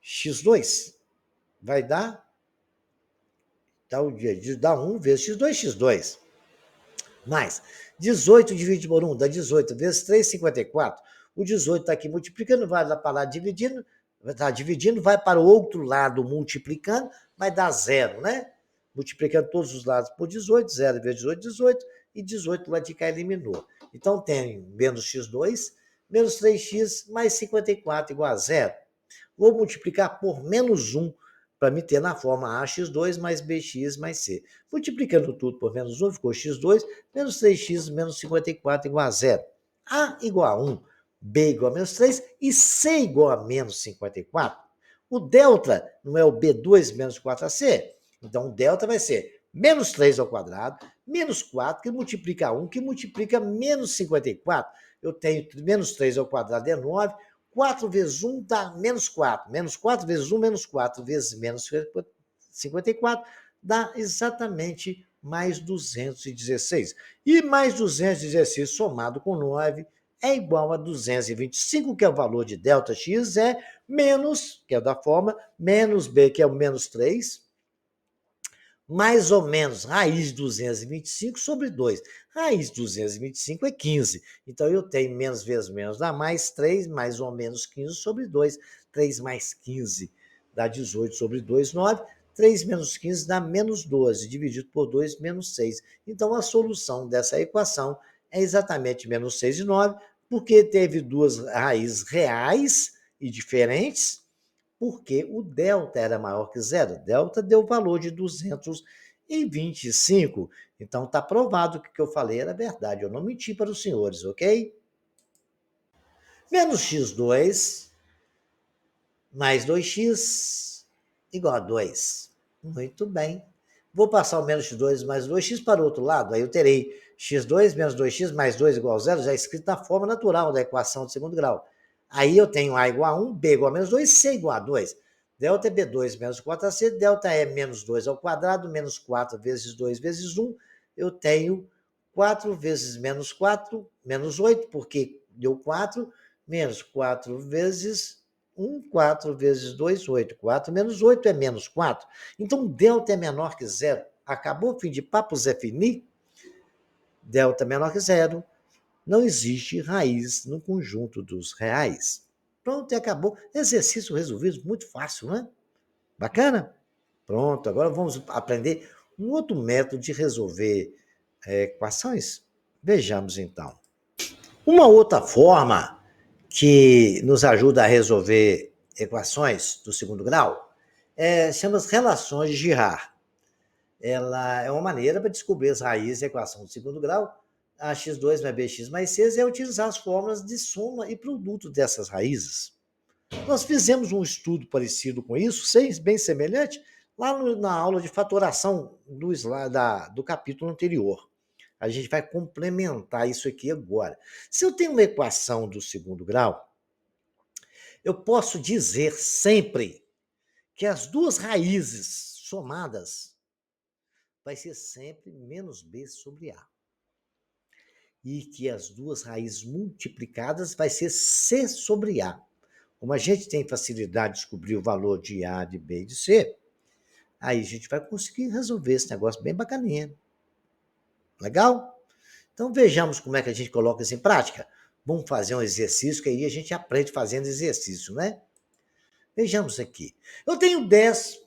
x2 vai dar, dá 1 vezes x2, x2. Mais 18 dividido por 1 dá 18 vezes 3, 54. O 18 está aqui multiplicando, vai lá para lá dividindo, está dividindo, vai para o outro lado multiplicando, vai dar zero, né? Multiplicando todos os lados por 18, 0 vezes 18, 18, e 18 lá de cá eliminou. Então tem menos x2, menos 3x, mais 54 igual a zero. Vou multiplicar por menos 1 para me ter na forma ax2 mais bx mais c. Multiplicando tudo por menos 1, ficou x2, menos 3x menos 54 igual a zero. A igual a 1, b igual a menos 3 e c igual a menos 54. O delta não é o b2 menos 4ac? Então o delta vai ser menos 3 ao quadrado, menos 4, que multiplica 1, que multiplica menos 54. Eu tenho menos 3 ao quadrado é 9, 4 vezes 1 dá menos 4. Menos 4 vezes 1, menos 4 vezes menos 54 dá exatamente mais 216. E mais 216 somado com 9 é igual a 225, que é o valor de ΔX, é menos, que é da forma, menos B, que é o menos 3, mais ou menos raiz de 225 sobre 2. Raiz de 225 é 15. Então, eu tenho menos vezes menos dá mais 3, mais ou menos 15 sobre 2. 3 mais 15 dá 18 sobre 2, 9. 3 menos 15 dá menos 12, dividido por 2, menos 6. Então, a solução dessa equação é exatamente menos 6 e 9, porque teve duas raízes reais e diferentes, porque o delta era maior que zero. Delta deu o valor de 225. Então, está provado que o que eu falei era verdade. Eu não menti para os senhores, ok? Menos x2 mais 2x igual a 2. Muito bem. Vou passar o menos x2 mais 2x para o outro lado. Aí eu terei x2 menos 2x mais 2 igual a zero, já escrito na forma natural da equação de segundo grau. Aí eu tenho a igual a 1, b igual a menos 2, c igual a 2. Delta é b2 menos 4ac, delta é menos 2 ao quadrado, menos 4 vezes 2 vezes 1. Eu tenho 4 vezes menos 4, menos 8, porque deu 4, menos 4 vezes 1, 4 vezes 2, 8. 4 menos 8 é menos 4. Então, delta é menor que zero. Acabou o fim de papo, Zé Fini? Delta é menor que zero. Não existe raiz no conjunto dos reais. Pronto, e acabou. Exercício resolvido, muito fácil, né? Bacana? Pronto, agora vamos aprender um outro método de resolver equações. Vejamos então. Uma outra forma que nos ajuda a resolver equações do segundo grau chama as relações de Girard. Ela é uma maneira para descobrir as raízes da equação do segundo grau. A x2 mais bx mais c é utilizar as fórmulas de soma e produto dessas raízes. Nós fizemos um estudo parecido com isso, bem semelhante, lá na aula de fatoração do capítulo anterior. A gente vai complementar isso aqui agora. Se eu tenho uma equação do segundo grau, eu posso dizer sempre que as duas raízes somadas vai ser sempre menos b sobre a. E que as duas raízes multiplicadas vai ser c sobre a. Como a gente tem facilidade de descobrir o valor de A, de B e de C, aí a gente vai conseguir resolver esse negócio bem bacaninha. Legal? Então vejamos como é que a gente coloca isso em prática. Vamos fazer um exercício, que aí a gente aprende fazendo exercício, né? Vejamos aqui. Eu tenho 10,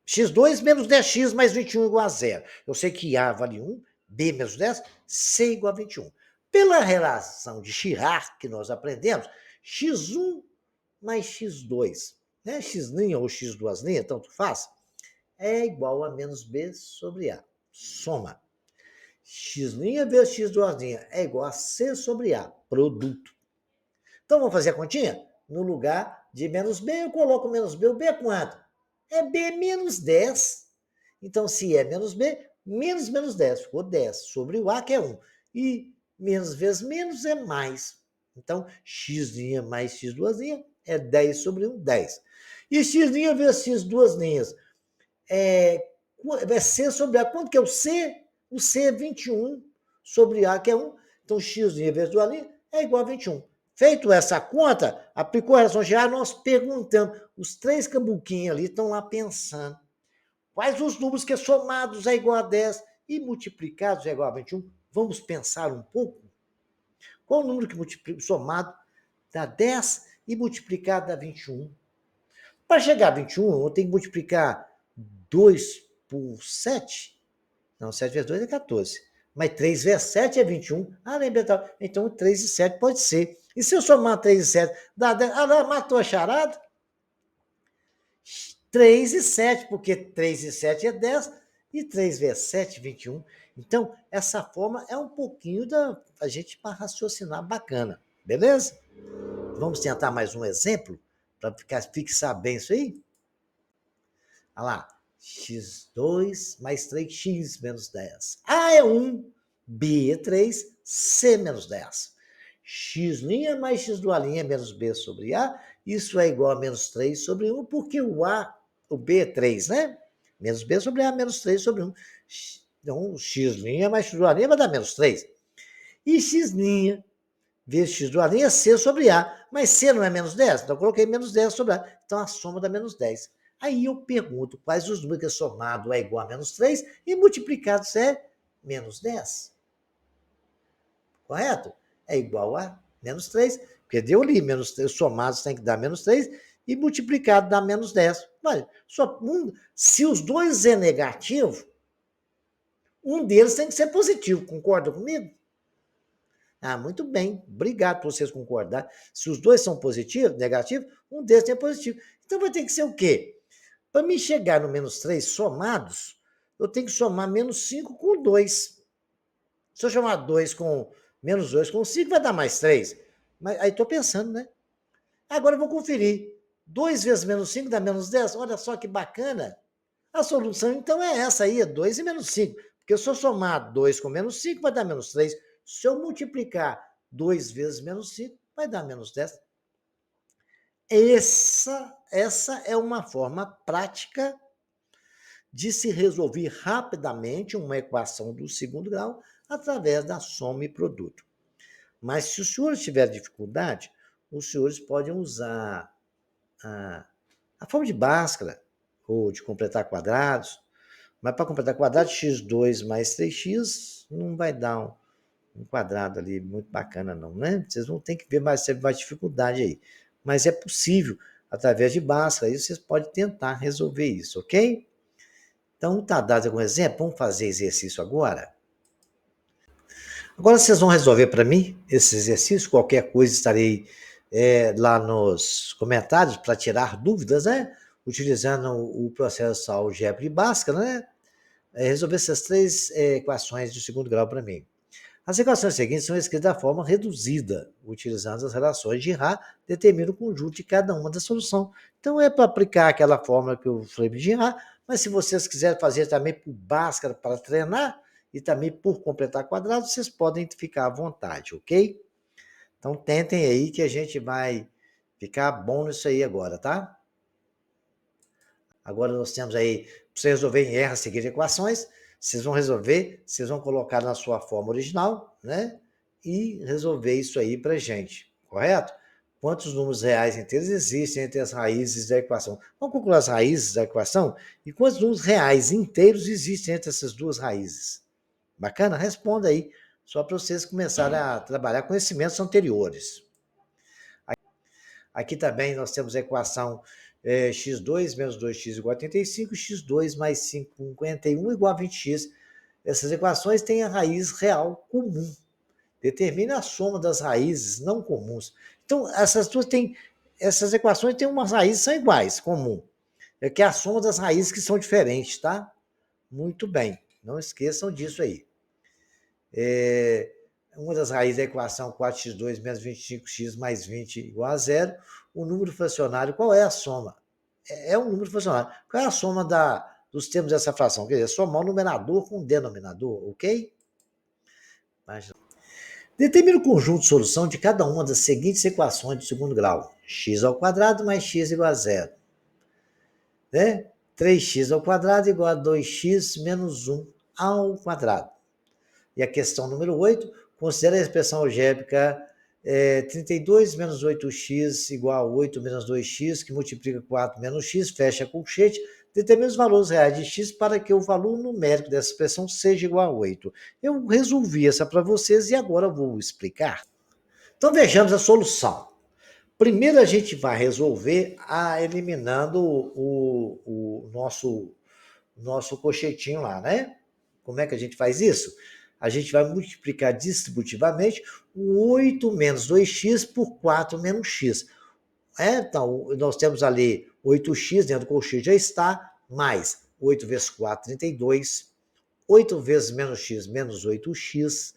x2 menos 10x mais 21 igual a zero. Eu sei que A vale 1, B menos 10, C igual a 21. Pela relação de Girard que nós aprendemos, x1 mais x2, né? X' ou x2', tanto faz, é igual a menos b sobre a. Soma. X' vezes x2' é igual a c sobre a. Produto. Então, vamos fazer a continha? No lugar de menos b, eu coloco menos b. O b é quanto? É b menos 10. Então, se é menos b, menos menos 10. Ficou 10 sobre o a, que é 1. E menos vezes menos é mais. Então, x' mais x duas linhas é 10 sobre 1, 10. E x' vezes x duas linhas é C sobre A. Quanto que é o C? O C é 21 sobre A, que é 1. Então, x' vezes duas linhas é igual a 21. Feito essa conta, aplicou a relação geral, nós perguntamos. Os três cambuquinhos ali estão lá pensando. Quais os números que somados é igual a 10 e multiplicados é igual a 21? Vamos pensar um pouco? Qual o número que somado dá 10 e multiplicado dá 21? Para chegar a 21, eu tenho que multiplicar 2 por 7. Não, 7 vezes 2 é 14. Mas 3 vezes 7 é 21. Ah, lembra? Então 3 e 7 pode ser. E se eu somar 3 e 7, dá 10. Ah, não, matou a charada? 3 e 7, porque 3 e 7 é 10, e 3 vezes 7, 21. Então, essa forma é um pouquinho da a gente para raciocinar bacana, beleza? Vamos tentar mais um exemplo para fixar bem isso aí? Olha lá, x2 mais 3x menos 10. A é 1, B é 3, C menos 10. X' mais x dual é menos B sobre A, isso é igual a menos 3 sobre 1, porque o B é 3, né? Menos B sobre A, menos 3 sobre 1. Então, x' mais x dual vai dar menos 3. E x' vezes x dual é C sobre A, mas C não é menos 10, então eu coloquei menos 10 sobre A, então a soma dá menos 10. Aí eu pergunto quais os números que somado é igual a menos 3 e multiplicado é menos 10. Correto? É igual a menos 3, porque deu ali, menos 3, somados tem que dar menos 3 e multiplicado dá menos 10. Olha, se os dois é negativo, um deles tem que ser positivo, concorda comigo? Ah, muito bem, obrigado por vocês concordar. Se os dois são positivos, negativos, um deles é positivo. Então vai ter que ser o quê? Para me chegar no menos 3 somados, eu tenho que somar menos 5 com 2. Se eu somar 2 com menos 2 com 5, vai dar mais 3. Mas aí estou pensando, né? Agora eu vou conferir. 2 vezes menos 5 dá menos 10. Olha só que bacana. A solução, então, é essa aí, é 2 e menos 5. Porque se eu somar 2 com menos 5, vai dar menos 3. Se eu multiplicar 2 vezes menos 5, vai dar menos 10. Essa é uma forma prática de se resolver rapidamente uma equação do segundo grau através da soma e produto. Mas se os senhores tiverem dificuldade, os senhores podem usar a forma de Bhaskara, ou de completar quadrados, mas para completar quadrado, x2 mais 3x não vai dar um quadrado ali muito bacana não, né? Vocês vão ter que ver mais, mais dificuldade aí. Mas é possível, através de Bhaskara, aí vocês podem tentar resolver isso, ok? Então, tá dado algum exemplo? Vamos fazer exercício agora? Agora vocês vão resolver para mim esse exercício. Qualquer coisa estarei lá nos comentários para tirar dúvidas, né? Utilizando o processo álgebra e Bhaskara, né? Resolver essas três equações de segundo grau para mim. As equações seguintes são escritas da forma reduzida, utilizando as relações de Girard, determina o conjunto de cada uma da solução. Então é para aplicar aquela fórmula que eu falei de Girard, mas se vocês quiserem fazer também por Bhaskara para treinar e também por completar quadrados, vocês podem ficar à vontade, ok? Então tentem aí que a gente vai ficar bom nisso aí agora, tá? Agora nós temos aí, para você resolver em R as seguintes equações, vocês vão resolver, vocês vão colocar na sua forma original, né? E resolver isso aí para gente, correto? Quantos números reais inteiros existem entre as raízes da equação? Vamos calcular as raízes da equação e quantos números reais inteiros existem entre essas duas raízes? Bacana? Responda aí, só para vocês começarem a trabalhar conhecimentos anteriores. Aqui também nós temos a equação x2 menos 2x igual a 85, x2 mais 51 igual a 20x. Essas equações têm a raiz real comum. Determina a soma das raízes não comuns. Então, essas equações têm umas raízes que são iguais, comum. É que é a soma das raízes que são diferentes, tá? Muito bem. Não esqueçam disso aí. uma das raízes da equação 4x2 menos 25x mais 20 igual a zero. O número fracionário, qual é a soma? É um número fracionário. Qual é a soma dos termos dessa fração? Quer dizer, somar o numerador com o denominador, ok? Determine o conjunto de solução de cada uma das seguintes equações de segundo grau. X ao quadrado mais x igual a zero. Né? 3x ao quadrado igual a 2x menos 1 ao quadrado. E a questão número 8, considere a expressão algébrica 32 menos 8x igual a 8 menos 2x, que multiplica 4 menos x, fecha colchete, determine os valores reais de x para que o valor numérico dessa expressão seja igual a 8. Eu resolvi essa para vocês e agora vou explicar. Então vejamos a solução. Primeiro a gente vai resolver eliminando o nosso cochetinho lá, né? Como é que a gente faz isso? A gente vai multiplicar distributivamente o 8 menos 2x por 4 menos x. Então, nós temos ali 8x dentro do colchete já está, mais 8 vezes 4, 32. 8 vezes menos x, menos 8x.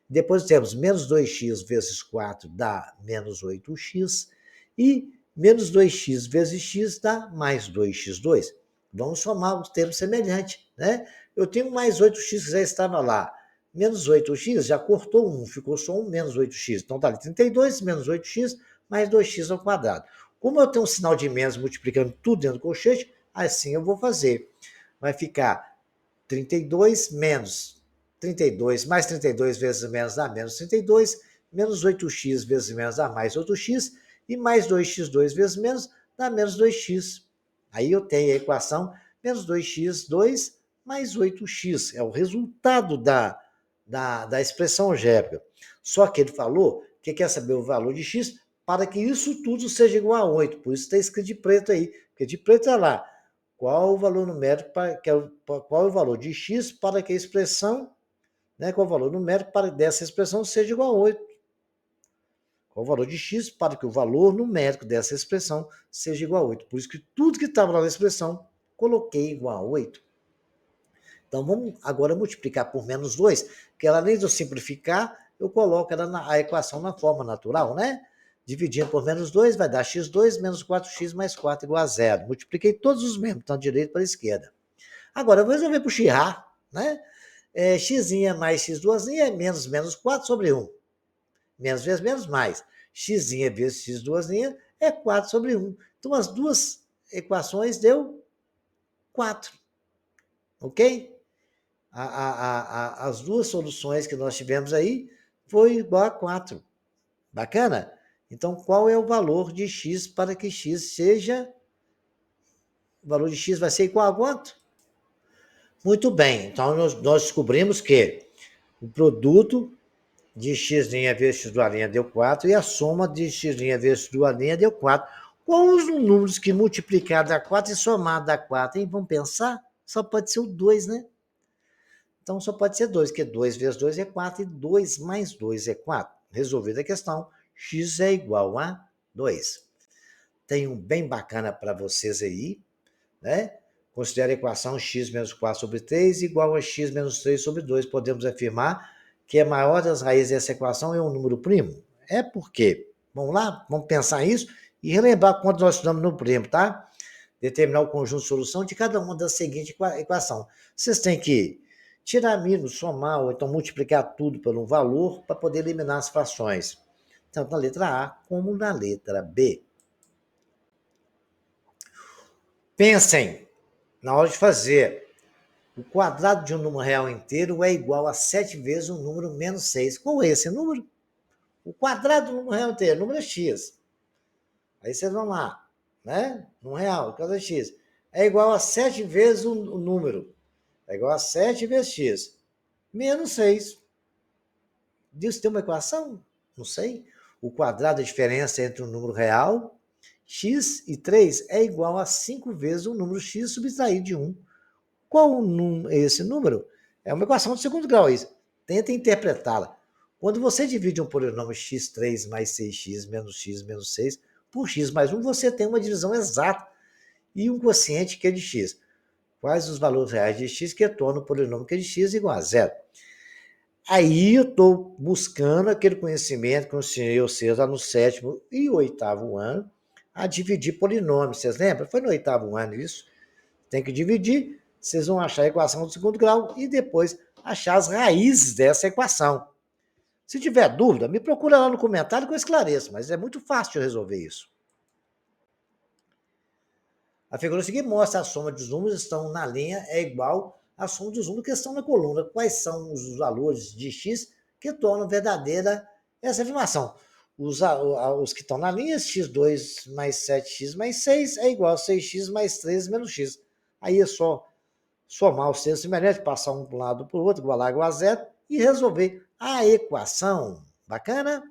Depois temos menos 2x vezes 4 dá menos 8x. E menos 2x vezes x dá mais 2x2. Vamos somar os termos semelhantes, né? Eu tenho mais 8x que já estava lá. Menos 8x já cortou 1, ficou só 1 menos 8x. Então, está ali 32 menos 8x mais 2x ao quadrado. Como eu tenho um sinal de menos multiplicando tudo dentro do colchete, assim eu vou fazer. Vai ficar 32 menos 32, mais 32 vezes menos dá menos 32, menos 8x vezes menos dá mais 8x, e mais 2x2 vezes menos dá menos 2x. Aí eu tenho a equação menos 2x2 mais 8x. É o resultado da expressão algébrica. Só que ele falou que quer saber o valor de x para que isso tudo seja igual a 8. Por isso está escrito de preto aí, porque de preto é lá. Qual o valor numérico, qual é o valor de x para que a expressão, né, qual o valor numérico para que dessa expressão seja igual a 8? Qual o valor de x para que o valor numérico dessa expressão seja igual a 8? Por isso que tudo que estava lá na expressão, coloquei igual a 8. Então, vamos agora multiplicar por menos 2, que ela, além de eu simplificar, eu coloco a equação na forma natural, né? Dividindo por menos 2, vai dar x2 menos 4x mais 4 igual a 0. Multipliquei todos os membros, tanto direito para a esquerda. Agora, eu vou resolver por xirrar, né? X mais x2 é menos 4 sobre 1. Menos vezes menos mais. X vezes x2 é 4 sobre 1. Então, as duas equações deu 4. Ok? As duas soluções que nós tivemos aí foi igual a 4. Bacana? Então, qual é o valor de x para que x seja... O valor de x vai ser igual a quanto? Muito bem. Então, nós descobrimos que o produto de x' vezes x' deu 4 e a soma de x' vezes x' deu 4. Quais os números que multiplicado dá 4 e somado dá 4, hein? Vamos pensar? Só pode ser o 2, né? Então, só pode ser 2, porque 2 vezes 2 é 4 e 2 mais 2 é 4. Resolvida a questão, x é igual a 2. Tem um bem bacana para vocês aí, né? Considere a equação x menos 4 sobre 3 igual a x menos 3 sobre 2. Podemos afirmar que a maior das raízes dessa equação é um número primo? É porque, vamos lá, vamos pensar isso e relembrar quando nós estudamos no primo, tá? Determinar o conjunto de solução de cada uma das seguintes equações. Vocês têm que tirar mínimo, somar, ou então multiplicar tudo por um valor para poder eliminar as frações. Tanto na letra A como na letra B. Pensem, na hora de fazer, o quadrado de um número real inteiro é igual a 7 vezes um número menos 6. Qual é esse número? O quadrado do número real inteiro, o número é x. Aí vocês vão lá, né? No real, o quadrado é x. É igual a 7 vezes o número. É igual a 7 vezes x. Menos 6. Isso tem uma equação? Não sei. O quadrado da diferença entre um número real, x e 3, é igual a 5 vezes o número x subtraído de 1. Qual é esse número? É uma equação de segundo grau. Isso. Tenta interpretá-la. Quando você divide um polinômio x3 mais 6x menos 6 por x mais 1, você tem uma divisão exata e um quociente que é de x. Quais os valores reais de x que tornam o polinômio que é de x igual a zero? Aí eu estou buscando aquele conhecimento que eu ensinei vocês lá no 7º e 8º ano, a dividir polinômios. Vocês lembram? Foi no 8º ano isso. Tem que dividir, vocês vão achar a equação do segundo grau e depois achar as raízes dessa equação. Se tiver dúvida, me procura lá no comentário que eu esclareço, mas é muito fácil de resolver isso. A figura seguinte mostra a soma dos números que estão na linha é igual à soma dos números que estão na coluna. Quais são os valores de x que tornam verdadeira essa afirmação? Os que estão na linha, x2 mais 7x mais 6 é igual a 6x mais 13 menos x. Aí é só somar os termos semelhantes, passar um para um lado para o outro, igualar igual a zero, e resolver a equação. Bacana?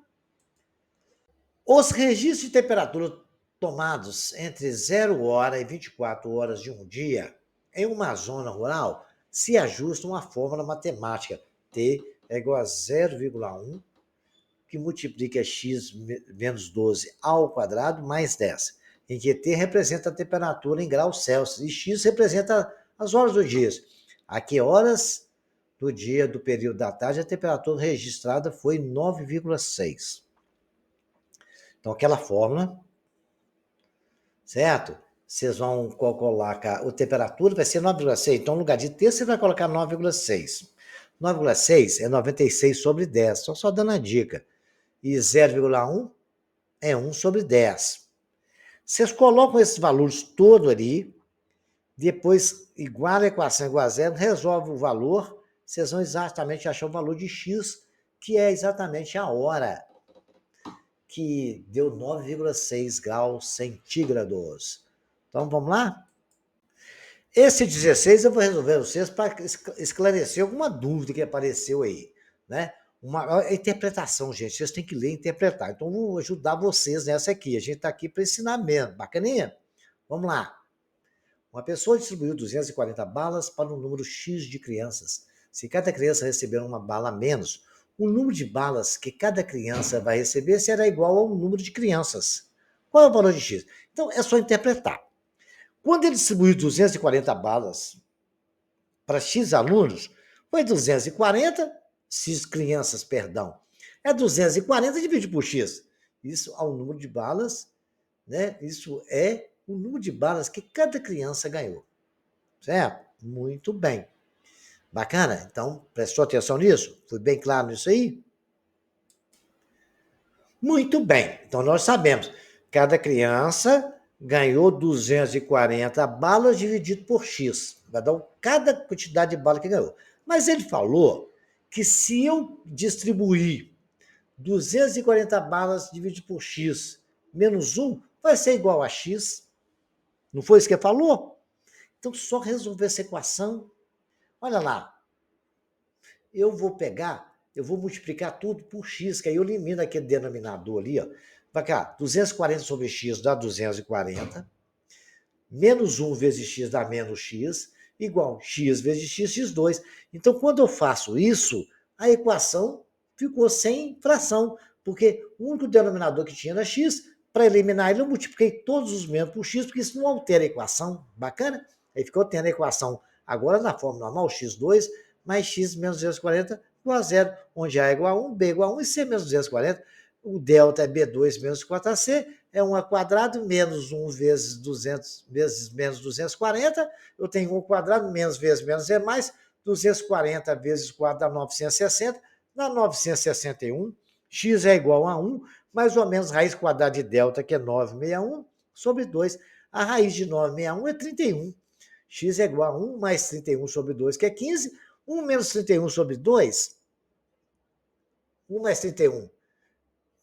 Os registros de temperatura tomados entre 0 hora e 24 horas de um dia em uma zona rural se ajustam à fórmula matemática. T é igual a 0,1, que multiplica x menos 12 ao quadrado mais 10, em que T representa a temperatura em graus Celsius e x representa as horas do dia. A que horas do dia do período da tarde a temperatura registrada foi 9,6. Então, aquela fórmula, certo? Vocês vão colocar, a temperatura vai ser 9,6. Então, no lugar de T, você vai colocar 9,6. 9,6 é 96 sobre 10. Só dando a dica. E 0,1 é 1 sobre 10. Vocês colocam esses valores todos ali, depois iguala a equação igual a zero, resolve o valor, vocês vão exatamente achar o valor de x, que é exatamente a hora, que deu 9,6 graus centígrados. Então, vamos lá? Esse 16 eu vou resolver vocês para esclarecer alguma dúvida que apareceu aí, né? Uma interpretação, gente, vocês têm que ler e interpretar. Então, vou ajudar vocês nessa aqui. A gente está aqui para ensinar mesmo. Bacaninha? Vamos lá. Uma pessoa distribuiu 240 balas para um número X de crianças. Se cada criança receber uma bala a menos, o número de balas que cada criança vai receber será igual ao número de crianças. Qual é o valor de X? Então, é só interpretar. Quando ele distribuiu 240 balas para X alunos, foi 240, X crianças, perdão. É 240 dividido por X. Isso é o número de balas, né? Isso é o número de balas que cada criança ganhou. Certo? Muito bem. Bacana? Então, prestou atenção nisso? Foi bem claro nisso aí? Muito bem. Então, nós sabemos. Cada criança ganhou 240 balas dividido por X. Vai dar cada quantidade de bala que ganhou. Mas ele falou que se eu distribuir 240 balas dividido por X menos 1, vai ser igual a X. Não foi isso que ele falou? Então, só resolver essa equação. Olha lá. Eu vou multiplicar tudo por x, que aí eu elimino aquele denominador ali, ó. Vai cá, 240 sobre x dá 240, menos 1 vezes x dá menos x, igual x vezes x, x2. Então, quando eu faço isso, a equação ficou sem fração, porque o único denominador que tinha era x. Para eliminar ele, eu multipliquei todos os menos por x, porque isso não altera a equação. Bacana? Aí ficou tendo a equação agora na forma normal, x2 mais x menos 240 igual a zero, onde A é igual a 1, B é igual a 1 e C menos 240. O delta é B2 menos 4AC, é 1 ao quadrado, menos 1 vezes 200, vezes menos 240, eu tenho 1 ao quadrado, menos vezes menos é mais, 240 vezes 4 dá 960, dá 961, x é igual a 1, mais ou menos raiz quadrada de delta, que é 961, sobre 2. A raiz de 961 é 31. X é igual a 1 mais 31 sobre 2, que é 15. 1 menos 31 sobre 2, 1 mais 31,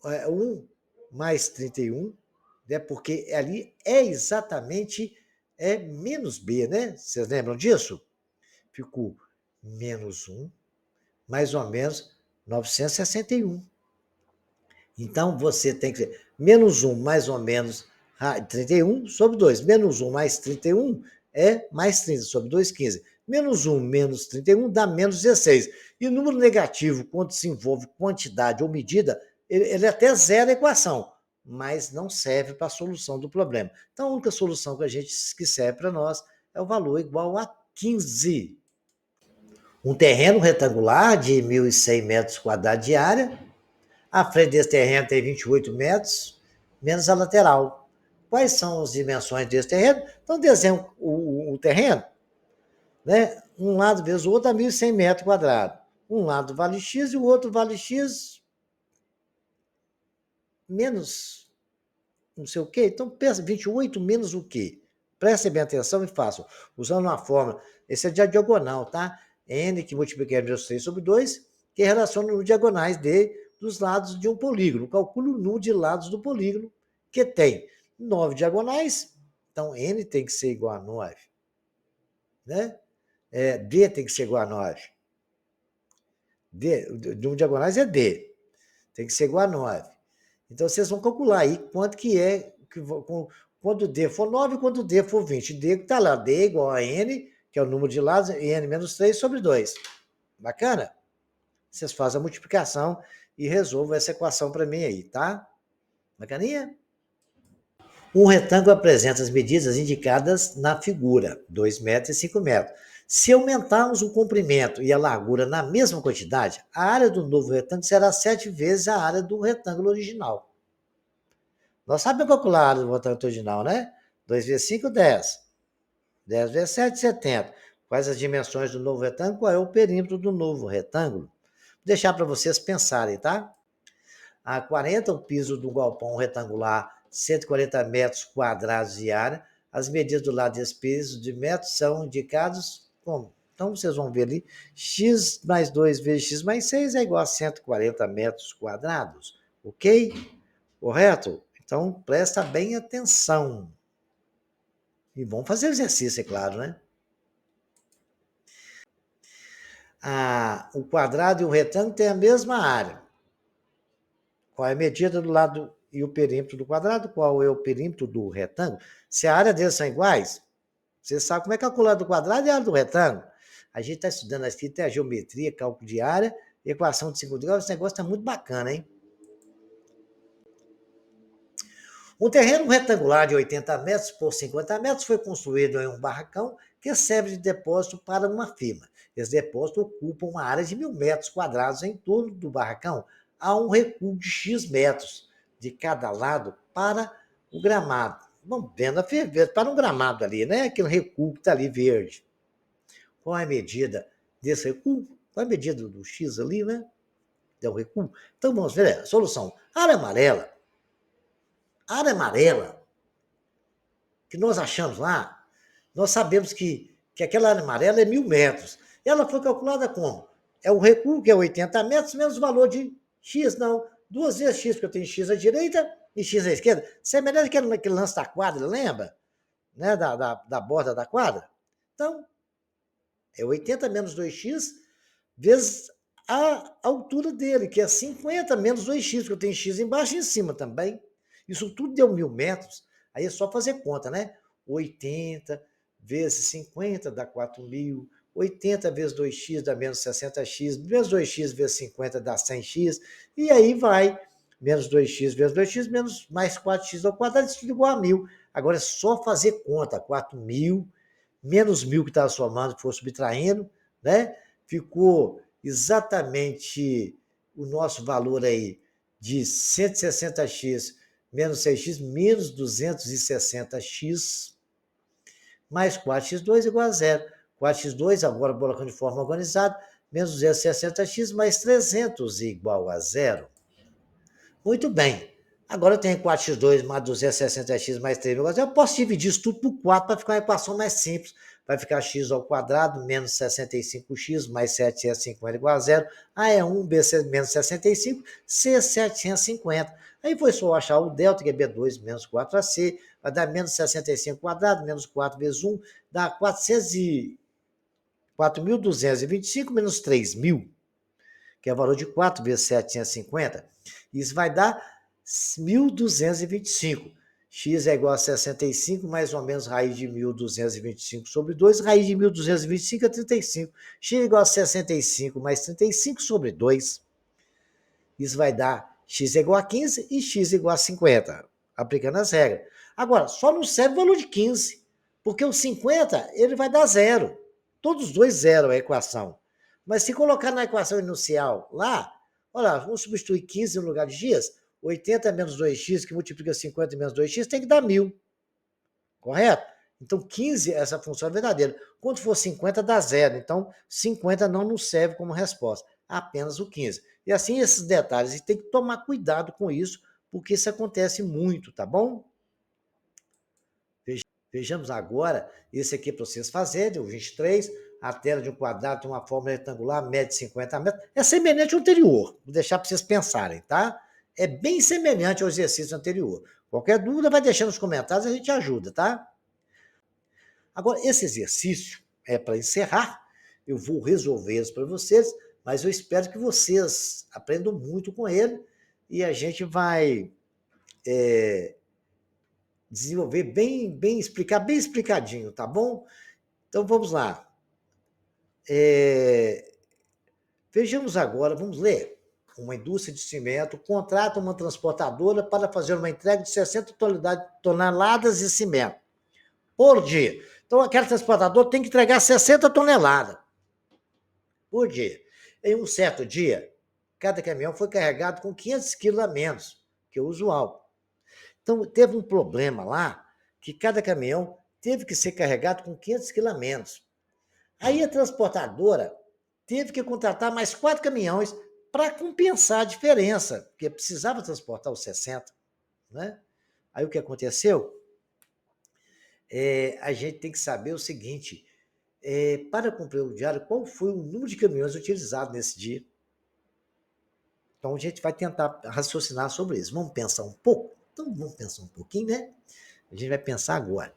1 mais 31, né? Porque ali é exatamente menos B, né? Vocês lembram disso? Ficou menos 1, mais ou menos 961. Então, você tem que ver menos 1 mais ou menos 31 sobre 2. Menos 1 mais 31 é mais 30 sobre 2, 15. Menos 1 menos 31 dá menos 16. E o número negativo, quando se envolve quantidade ou medida, ele até zera a equação, mas não serve para a solução do problema. Então, a única solução que serve para nós é o valor igual a 15. Um terreno retangular de 1.100 metros quadrados de área. A frente desse terreno tem 28 metros, menos a lateral. Quais são as dimensões desse terreno? Então, desenha o terreno, né? Um lado vezes o outro a 1.100 metros quadrados. Um lado vale X e o outro vale X menos não sei o quê. Então, pensa, 28 menos o quê? Prestem bem atenção e façam. Usando uma fórmula, esse é de diagonal, tá? N que multiplica menos 3 sobre 2, que relaciona os diagonais dos lados de um polígono. Calcule o número de lados do polígono, que tem 9 diagonais, então N tem que ser igual a 9. Né? D tem que ser igual a 9. D, o número de diagonais é D. Tem que ser igual a 9. Então, vocês vão calcular aí quanto que é, quando D for 9, quando D for 20. D está lá, D igual a N, que é o número de lados, N menos 3 sobre 2. Bacana? Vocês fazem a multiplicação e resolvam essa equação para mim aí, tá? Bacaninha? Um retângulo apresenta as medidas indicadas na figura, 2 metros e 5 metros. Se aumentarmos o comprimento e a largura na mesma quantidade, a área do novo retângulo será 7 vezes a área do retângulo original. Nós sabemos calcular a área do retângulo original, né? 2 vezes 5, 10. 10 vezes 7, 70. Quais as dimensões do novo retângulo? Qual é o perímetro do novo retângulo? Vou deixar para vocês pensarem, tá? A 40, o piso do galpão retangular, 140 metros quadrados de área. As medidas do lado desse piso de metros são indicados como? Então, vocês vão ver ali, x mais 2 vezes x mais 6 é igual a 140 metros quadrados. Ok? Correto? Então, presta bem atenção. E vamos fazer o exercício, é claro, né? O quadrado e o retângulo têm a mesma área. Qual é a medida do lado e o perímetro do quadrado? Qual é o perímetro do retângulo? Se a área deles são iguais, você sabe como é calcular do quadrado e a área do retângulo. A gente está estudando aqui, tem a geometria, cálculo de área, equação de segundo grau, esse negócio está muito bacana, hein? Um terreno retangular de 80 metros por 50 metros foi construído em um barracão que serve de depósito para uma firma. Esse depósito ocupa uma área de 1.000 metros quadrados em torno do barracão. Há um recuo de X metros de cada lado para o gramado. Vamos vendo a ferver para um gramado ali, né? Aquele recuo que está ali verde. Qual é a medida desse recuo? Qual é a medida do X ali, né? É o recuo. Então vamos ver a solução. Área amarela. A área amarela que nós achamos lá, nós sabemos que aquela área amarela é 1.000 metros. Ela foi calculada como? É o recuo, que é 80 metros, menos o valor de X, não. 2 vezes X, porque eu tenho X à direita e X à esquerda. Semelhante àquele lance da quadra, lembra? Né? Da borda da quadra. Então, é 80 menos 2X vezes a altura dele, que é 50 menos 2X, porque eu tenho X embaixo e em cima também. Isso tudo deu 1.000 metros. Aí é só fazer conta, né? 80 vezes 50 dá 4.000. 80 vezes 2x dá menos 60x. Menos 2x vezes 50 dá 100x. E aí vai. Menos 2x vezes 2x, menos mais 4x ao quadrado, isso tudo igual a 1.000. Agora é só fazer conta. 4.000 menos 1.000 que estava somando, que for subtraindo, né? Ficou exatamente o nosso valor aí de 160x menos 6x, menos 260x, mais 4x2 igual a zero. 4x2, agora colocando de forma organizada, menos 260x mais 300 igual a zero. Muito bem. Agora eu tenho 4x2 mais 260x mais 3 igual a zero. Eu posso dividir isso tudo por 4 para ficar uma equação mais simples. Vai ficar x ao quadrado menos 65x mais 750 igual a zero. A é 1, B menos 65, C 750. Aí foi só achar o delta, que é B2 menos 4AC, vai dar menos 65 quadrado, menos 4 vezes 1, dá 4.225 menos 3.000, que é o valor de 4 vezes 750. Isso vai dar 1.225. X é igual a 65, mais ou menos raiz de 1.225 sobre 2. Raiz de 1.225 é 35. X é igual a 65 mais 35 sobre 2. Isso vai dar x é igual a 15 e x é igual a 50, aplicando as regras. Agora, só não serve o valor de 15, porque o 50 ele vai dar zero. Todos os dois zero é a equação. Mas se colocar na equação inicial lá, olha, vamos substituir 15 no lugar de x, 80 menos 2x, que multiplica 50 menos 2x, tem que dar 1.000. Correto? Então, 15, essa função é verdadeira. Quando for 50, dá zero. Então, 50 não nos serve como resposta, apenas o 15. E assim, esses detalhes, e tem que tomar cuidado com isso, porque isso acontece muito, tá bom? Vejamos agora, esse aqui para vocês fazerem, o 23, a tela de um quadrado tem uma forma retangular, mede 50 metros. É semelhante ao anterior, vou deixar para vocês pensarem, tá? É bem semelhante ao exercício anterior. Qualquer dúvida, vai deixando nos comentários, a gente ajuda, tá? Agora, esse exercício é para encerrar, eu vou resolver isso para vocês, mas eu espero que vocês aprendam muito com ele e a gente vai desenvolver explicar bem explicadinho, tá bom? Então vamos lá. Vejamos agora, vamos ler. Uma indústria de cimento contrata uma transportadora para fazer uma entrega de 60 toneladas de cimento por dia. Então, aquela transportadora tem que entregar 60 toneladas por dia. Em um certo dia, cada caminhão foi carregado com 500 quilos a menos que o usual. Então, teve um problema lá, que cada caminhão teve que ser carregado com 500 quilos a menos. Aí a transportadora teve que contratar mais 4 caminhões para compensar a diferença, porque precisava transportar os 60. Né? Aí o que aconteceu? A gente tem que saber o seguinte, para cumprir o diário, qual foi o número de caminhões utilizados nesse dia? Então, a gente vai tentar raciocinar sobre isso. Vamos pensar um pouco? Então, vamos pensar um pouquinho, né? A gente vai pensar agora.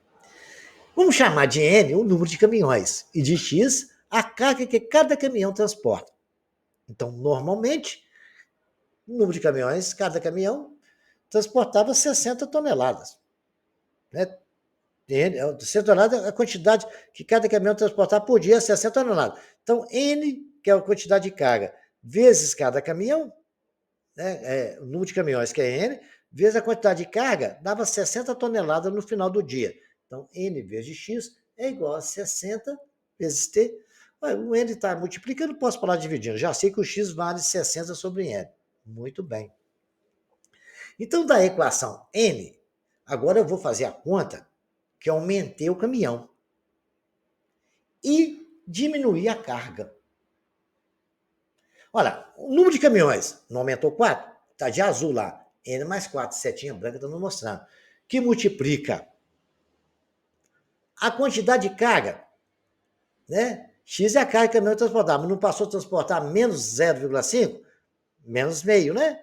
Vamos chamar de N o número de caminhões e de X a carga que cada caminhão transporta. Então, normalmente, o número de caminhões, cada caminhão transportava 60 toneladas. Né? 60 toneladas é a quantidade que cada caminhão transportava por dia, 60 toneladas. Então, N, que é a quantidade de carga, vezes cada caminhão, né, o número de caminhões, que é N, vezes a quantidade de carga, dava 60 toneladas no final do dia. Então, N vezes X é igual a 60 vezes T. O N está multiplicando, posso falar dividindo. Já sei que o X vale 60 sobre N. Muito bem. Então, da equação N, agora eu vou fazer a conta que aumentei o caminhão e diminuir a carga. Olha, o número de caminhões não aumentou 4? Está de azul lá. N mais 4, setinha branca estando mostrando. Que multiplica a quantidade de carga, né? X é a carga que o caminhão transportava, mas não passou a transportar menos 0,5? Menos meio, né?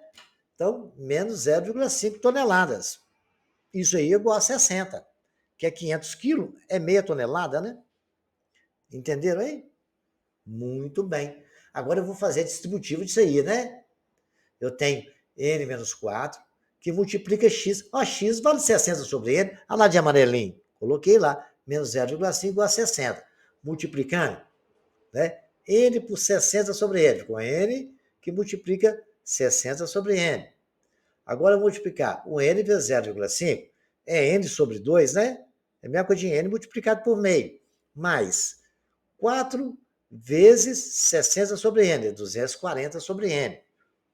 Então, menos 0,5 toneladas. Isso aí é igual a 60, que é 500 quilos, é meia tonelada, né? Entenderam aí? Muito bem. Agora eu vou fazer a distributiva disso aí, né? Eu tenho N menos 4, que multiplica X. Ó, X vale 60 sobre N. Olha lá de amarelinho. Coloquei lá. Menos 0,5 igual a 60. Multiplicando, né? N por 60 sobre N. Com N, que multiplica 60 sobre N. Agora eu vou multiplicar o N vezes 0,5. É N sobre 2, né? É a mesma coisa de N multiplicado por meio. Mais 4 vezes 60 sobre N, 240 sobre N.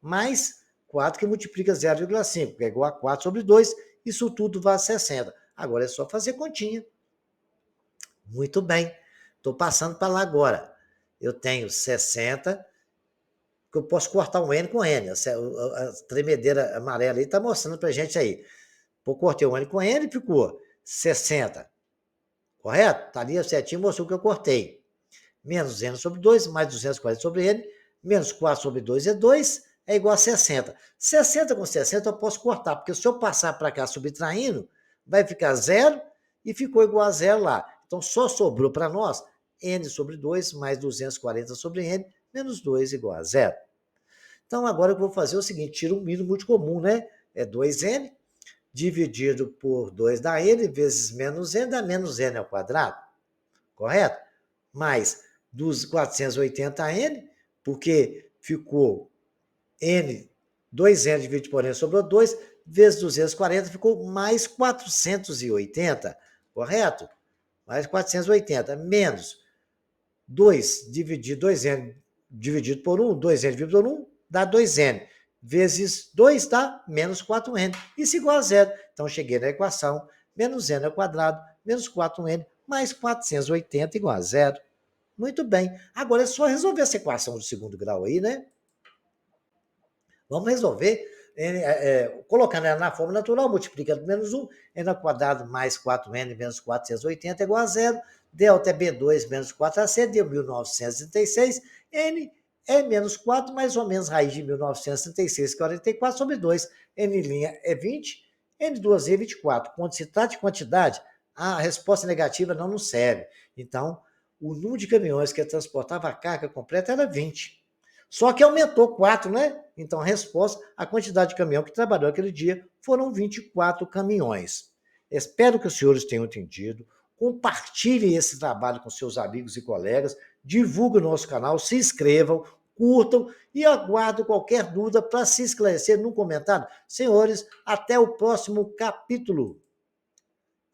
Mais 4 que multiplica 0,5, que é igual a 4 sobre 2, isso tudo vai a 60. Agora é só fazer continha. Muito bem. Estou passando para lá agora. Eu tenho 60, que eu posso cortar um N com N. A tremedeira amarela aí está mostrando para a gente aí. Eu cortei um N com N e ficou 60. Correto? Está ali certinho, mostrou que eu cortei. Menos N sobre 2, mais 240 sobre N, menos 4 sobre 2 é 2, é igual a 60. 60 com 60 eu posso cortar, porque se eu passar para cá subtraindo, vai ficar 0 e ficou igual a 0 lá. Então, só sobrou para nós N sobre 2 mais 240 sobre N, menos 2 igual a 0. Então, agora eu vou fazer o seguinte, tiro um mínimo muito comum, né? É 2N dividido por 2 dá N, vezes menos N dá menos N ao quadrado. Correto? Mais dos 480N, porque ficou N, 2N dividido por N sobrou 2, vezes 240, ficou mais 480, correto? Mais 480, menos 2 dividido 2N dividido por 1, 2n dividido por 1, dá 2n. Vezes 2 dá menos 4n. Isso igual a zero. Então, cheguei na equação, menos n ao quadrado, menos 4n, mais 480 igual a zero. Muito bem. Agora é só resolver essa equação do segundo grau aí, né? Vamos resolver colocando ela na forma natural, multiplicando por menos 1, n ao quadrado mais 4n menos 480 igual a zero. Delta é B2 menos 4AC, deu 1936. N é menos 4, mais ou menos raiz de 1936, 44 sobre 2. N' é 20, N2 é 24. Quando se trata de quantidade, a resposta negativa não nos serve. Então, o número de caminhões que transportava a carga completa era 20. Só que aumentou 4, né? Então, a resposta, a quantidade de caminhão que trabalhou aquele dia foram 24 caminhões. Espero que os senhores tenham entendido. Compartilhem esse trabalho com seus amigos e colegas, divulguem o nosso canal, se inscrevam, curtam e aguardo qualquer dúvida para se esclarecer no comentário. Senhores, até o próximo capítulo.